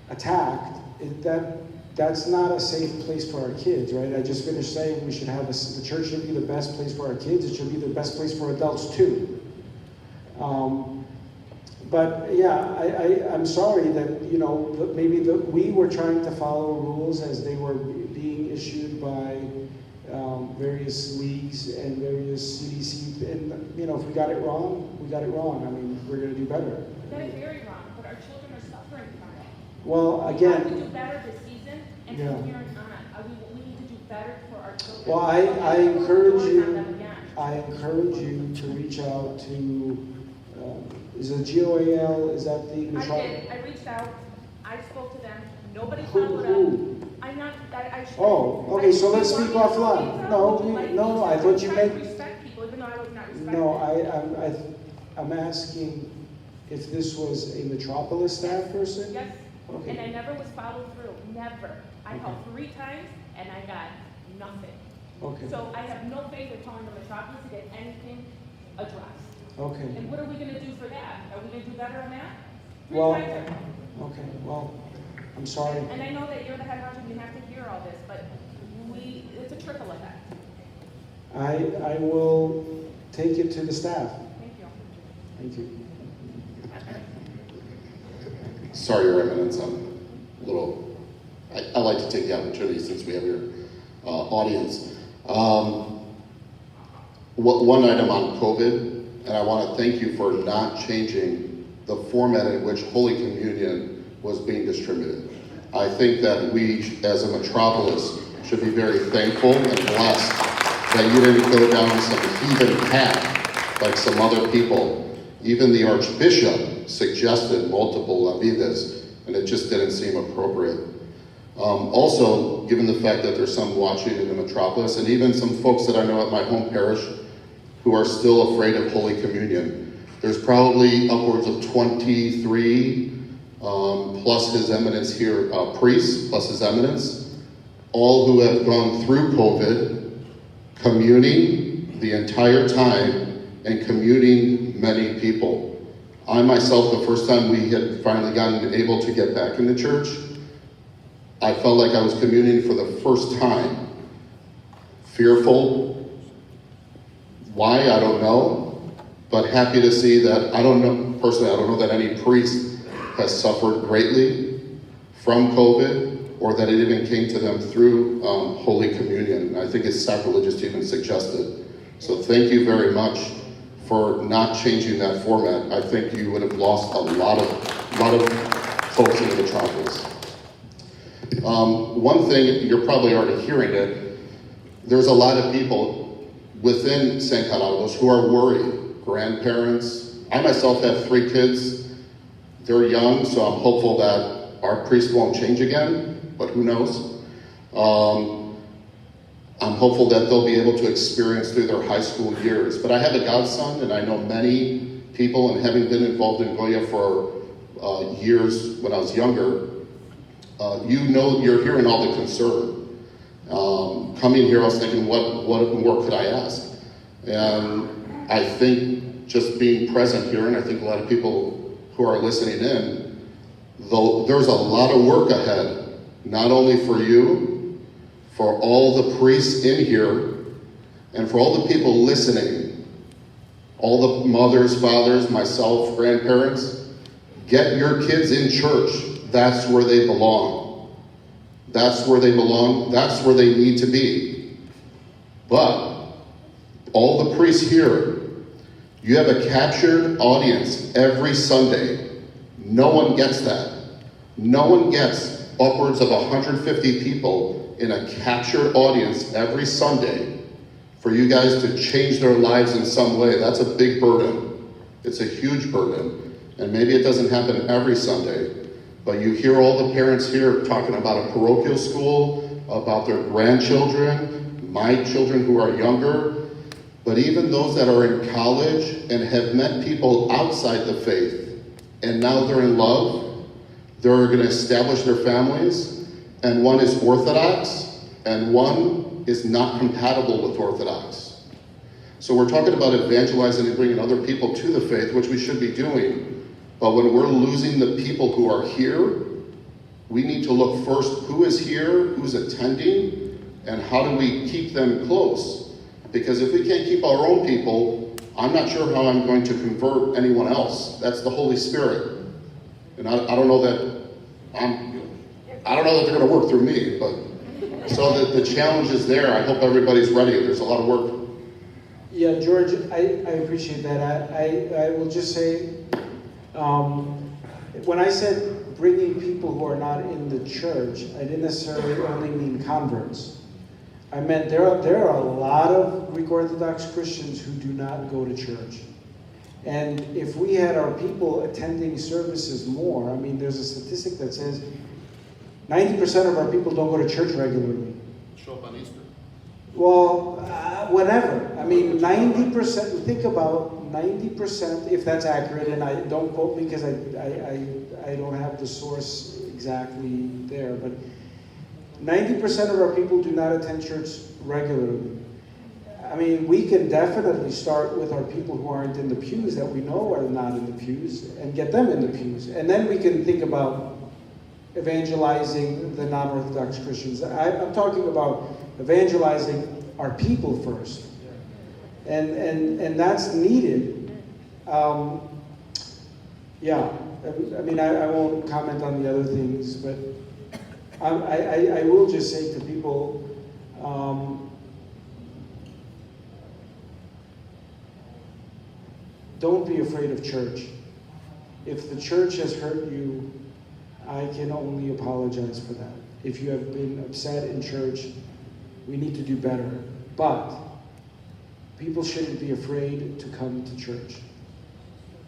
attacked, that's not a safe place for our kids, right? I just finished saying we should have the church should be the best place for our kids. It should be the best place for adults too. But yeah, I'm sorry that, you know, maybe we were trying to follow rules as they were being issued by various leagues and various CDC, and, you know, if we got it wrong, we got it wrong. I mean, we're going to do better. We got it very wrong, but our children are suffering from it. Well, We again, have to do better this season, and from here on. We need to do better for our children. well, I encourage you to reach out to, is it GOAL? Is that the? I did. I reached out. I spoke to them. Nobody Who? followed up. I'm not. Oh, okay. So let's speak offline. No, I thought you meant. Respect people, even though I was not respected. No, I'm asking if this was a Metropolis staff person. Yes. Okay. And I never was followed through. Never. I called 3 times and I got nothing. Okay. So I have no faith in calling the Metropolis to get anything addressed. Okay. And what are we going to do for that? Are we going to do better on that? 3 Well, times. okay. Well, I'm sorry. And I know that you're the head honcho, you have to hear all this, but it's a trickle effect. I will take it to the staff. Thank you. Thank you. Sorry, Your Eminence, I'm a little, I like to take the opportunity since we have your audience. One item on COVID, and I want to thank you for not changing the format in which Holy Communion was being distributed. I think that we, as a metropolis, should be very thankful and blessed that you didn't go down some heathen path like some other people. Even the Archbishop suggested multiple La Vidas, and it just didn't seem appropriate. Also, given the fact that there's some watching in the metropolis, and even some folks that I know at my home parish who are still afraid of Holy Communion, there's probably upwards of 23 plus His Eminence here, priests, plus His Eminence, all who have gone through COVID, communing the entire time and communing many people. I myself, the first time we had finally gotten able to get back in the church, I felt like I was communing for the first time. Fearful. Why? I don't know. But happy to see that, I don't know, personally, I don't know that any priest has suffered greatly from COVID or that it even came to them through Holy Communion. I think it's sacrilegious to even suggest it. So thank you very much for not changing that format. I think you would have lost a lot of folks in the metropolis. One thing, you're probably already hearing it, there's a lot of people within St. Carlos who are worried. Grandparents. I myself have 3 kids. They're young, so I'm hopeful that our priest won't change again, but who knows? I'm hopeful that they'll be able to experience through their high school years. But I have a godson, and I know many people, and having been involved in Goya for years when I was younger, you know, you're hearing all the concern. Coming here, I was thinking, what more could I ask? And I think just being present here, and I think a lot of people who are listening in, though there's a lot of work ahead, not only for you, for all the priests in here, and for all the people listening, all the mothers, fathers, myself, grandparents. Get your kids in church. That's where they belong. That's where they belong. That's where they need to be. But all the priests here, you have a captured audience every Sunday. No one gets that. No one gets upwards of 150 people in a captured audience every Sunday for you guys to change their lives in some way. That's a big burden. It's a huge burden. And maybe it doesn't happen every Sunday, but you hear all the parents here talking about a parochial school, about their grandchildren, my children who are younger, but even those that are in college and have met people outside the faith, and now they're in love, they're going to establish their families, and one is Orthodox, and one is not compatible with Orthodox. So we're talking about evangelizing and bringing other people to the faith, which we should be doing. But when we're losing the people who are here, we need to look first who is here, who's attending, and how do we keep them close? Because if we can't keep our own people, I'm not sure how I'm going to convert anyone else. That's the Holy Spirit. And I don't know that they're going to work through me, but so the challenge is there. I hope everybody's ready. There's a lot of work. Yeah, George, I appreciate that. I will just say, when I said bringing people who are not in the church, I didn't necessarily only mean converts. I meant there are a lot of Greek Orthodox Christians who do not go to church. And if we had our people attending services more, I mean, there's a statistic that says 90% of our people don't go to church regularly. Show up on Easter. Well, whatever. I mean, 90%, think about 90%, if that's accurate, and I don't quote me because I don't have the source exactly there, but 90% of our people do not attend church regularly. I mean, we can definitely start with our people who aren't in the pews, that we know are not in the pews, and get them in the pews. And then we can think about evangelizing the non-Orthodox Christians. I'm talking about evangelizing our people first. And that's needed. Yeah, I mean, I won't comment on the other things, but I will just say to people, don't be afraid of church. If the church has hurt you, I can only apologize for that. If you have been upset in church, we need to do better. But people shouldn't be afraid to come to church.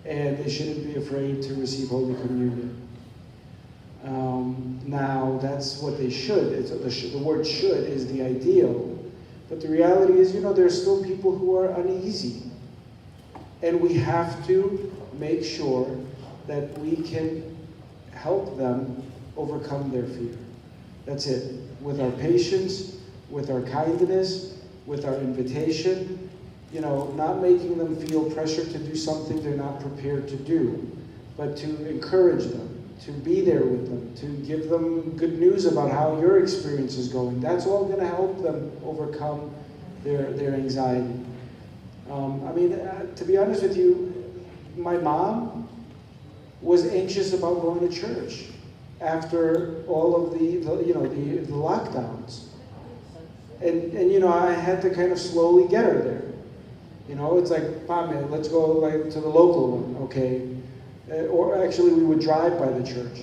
And they shouldn't be afraid to receive Holy Communion. Now, that's what they should. The word should is the ideal. But the reality is, there's still people who are uneasy. And we have to make sure that we can help them overcome their fear. That's it. With our patience, with our kindness, with our invitation, not making them feel pressure to do something they're not prepared to do, but to encourage them, to be there with them, to give them good news about how your experience is going. That's all going to help them overcome their anxiety. To be honest with you, my mom was anxious about going to church after all of the lockdowns. And I had to kind of slowly get her there. It's like, Mom, let's go to the local one, okay? Or actually, we would drive by the church.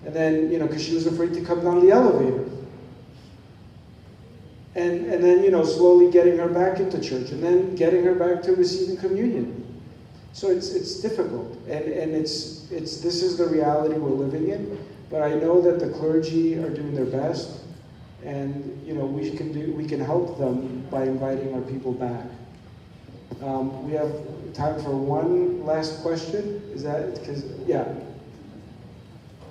And then, because she was afraid to come down the elevator. And then, slowly getting her back into church, and then getting her back to receiving communion. So it's difficult, and this is the reality we're living in. But I know that the clergy are doing their best, And, you know, we can help them by inviting our people back. We have time for one last question. Is that, because, yeah.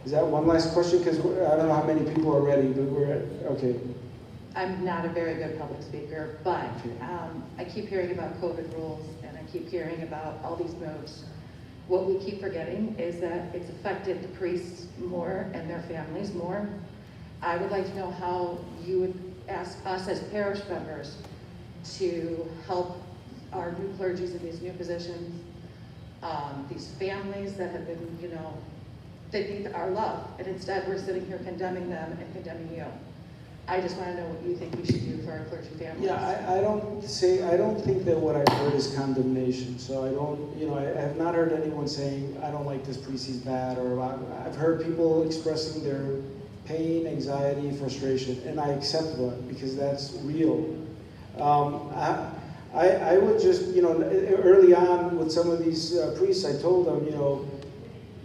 Is that one last question? Because I don't know how many people are ready, but okay. I'm not a very good public speaker, but I keep hearing about COVID rules and I keep hearing about all these moves. What we keep forgetting is that it's affected the priests more and their families more. I would like to know how you would ask us as parish members to help our new clergies in these new positions, these families that have been, you know, they need our love, and instead we're sitting here condemning them and condemning you. I just want to know what you think we should do for our clergy families. Yeah, I don't think that what I've heard is condemnation. So I don't, you know, I have not heard anyone saying, I don't like this priest, he's bad, or I've heard people expressing their pain, anxiety, frustration, and I accept that because that's real. I would just, you know, early on with some of these priests, I told them, you know,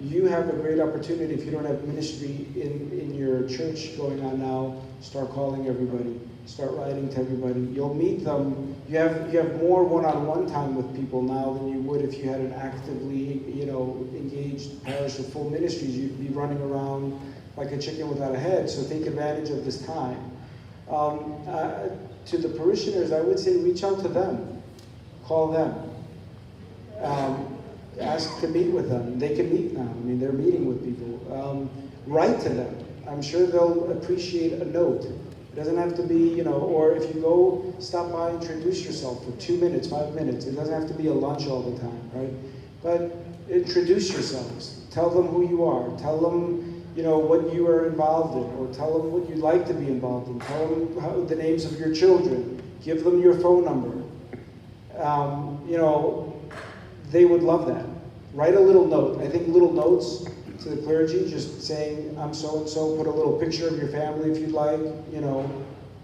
you have a great opportunity if you don't have ministry in your church going on now. Start calling everybody. Start writing to everybody. You'll meet them. You have more one-on-one time with people now than you would if you had an actively, you know, engaged parish with full ministries. You'd be running around like a chicken without a head. So take advantage of this time. To the parishioners, I would say reach out to them. Call them. Ask to meet with them. They can meet now. I mean, they're meeting with people. Write to them. I'm sure they'll appreciate a note. It doesn't have to be, you know, or if you go, stop by, introduce yourself for 2 minutes, 5 minutes. It doesn't have to be a lunch all the time, right? But introduce yourselves. Tell them who you are. Tell them, you know, what you are involved in, or tell them what you'd like to be involved in. Tell them the names of your children. Give them your phone number. You know, they would love that. Write a little note. I think little notes to the clergy, just saying, I'm so-and-so, put a little picture of your family if you'd like, you know,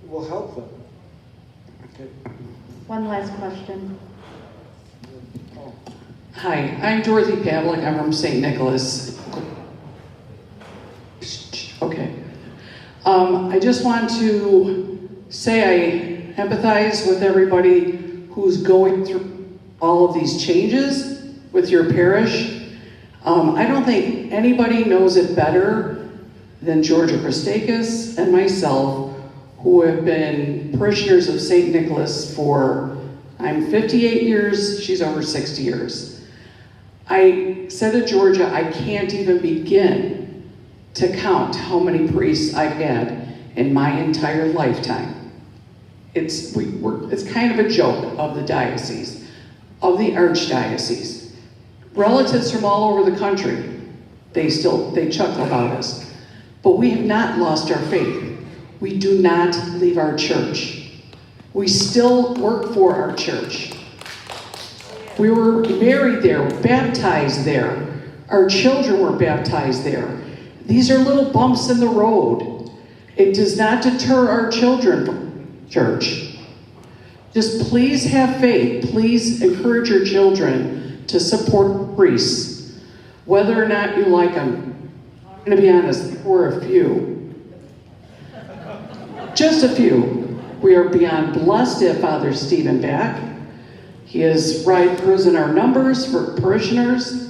will help them. Okay. One last question. Hi, I'm Dorothy Pavlik. I'm from St. Nicholas. Okay. I just want to say I empathize with everybody who's going through all of these changes with your parish. I don't think anybody knows it better than Georgia Christakis and myself, who have been parishioners of St. Nicholas for, I'm 58 years, she's over 60 years. I said to Georgia, I can't even begin to count how many priests I've had in my entire lifetime. It's kind of a joke of the diocese, of the archdiocese. Relatives from all over the country, they chuckle about us. But we have not lost our faith. We do not leave our church. We still work for our church. We were married there, baptized there. Our children were baptized there. These are little bumps in the road. It does not deter our children from church. Just please have faith. Please encourage your children to support priests, whether or not you like them. I'm going to be honest, there were a few. Just a few. We are beyond blessed to have Father Stephen back. He is rising our numbers for parishioners.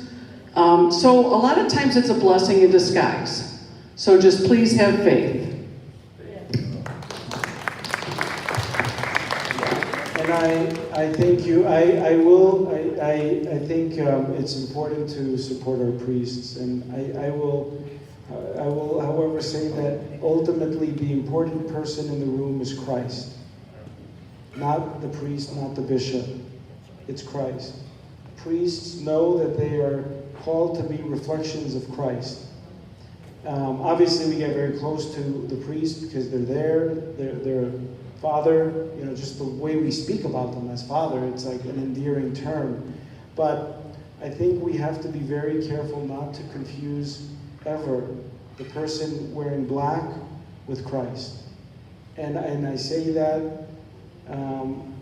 So a lot of times it's a blessing in disguise. So just please have faith. And I thank you. I think it's important to support our priests, and I will, however, say that ultimately the important person in the room is Christ. Not the priest, not the bishop. It's Christ. Priests know that they are called to be reflections of Christ. Obviously, we get very close to the priest because they're there. They're Father, you know, just the way we speak about them as Father, it's like an endearing term. But I think we have to be very careful not to confuse ever the person wearing black with Christ. And I say that, and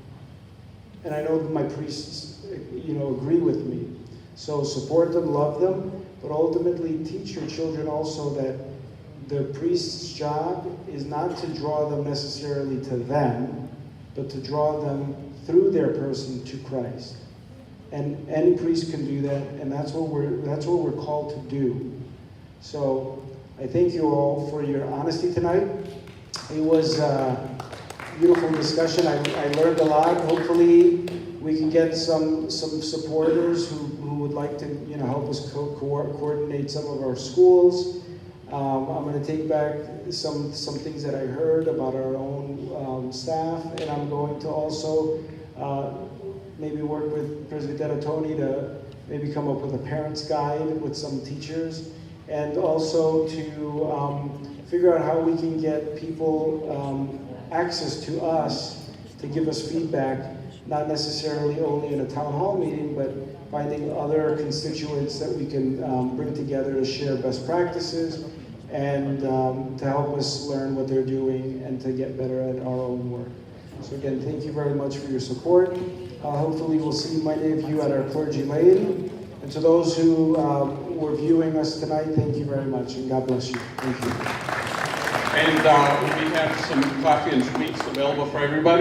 I know that my priests, you know, agree with me. So support them, love them, but ultimately teach your children also that the priest's job is not to draw them necessarily to them, but to draw them through their person to Christ. And any priest can do that, and that's what we're called to do. So I thank you all for your honesty tonight. It was a beautiful discussion. I learned a lot. Hopefully we can get some supporters who would like to help us coordinate some of our schools. I'm going to take back some things that I heard about our own staff, and I'm going to also maybe work with Presbytero Tony to maybe come up with a parent's guide with some teachers, and also to figure out how we can get people access to us to give us feedback, not necessarily only in a town hall meeting, but finding other constituents that we can bring together to share best practices and to help us learn what they're doing and to get better at our own work. So again, thank you very much for your support. Hopefully we'll see many of you at our clergy laity. And to those who were viewing us tonight, thank you very much, and God bless you. Thank you. And we have some coffee and sweets available for everybody.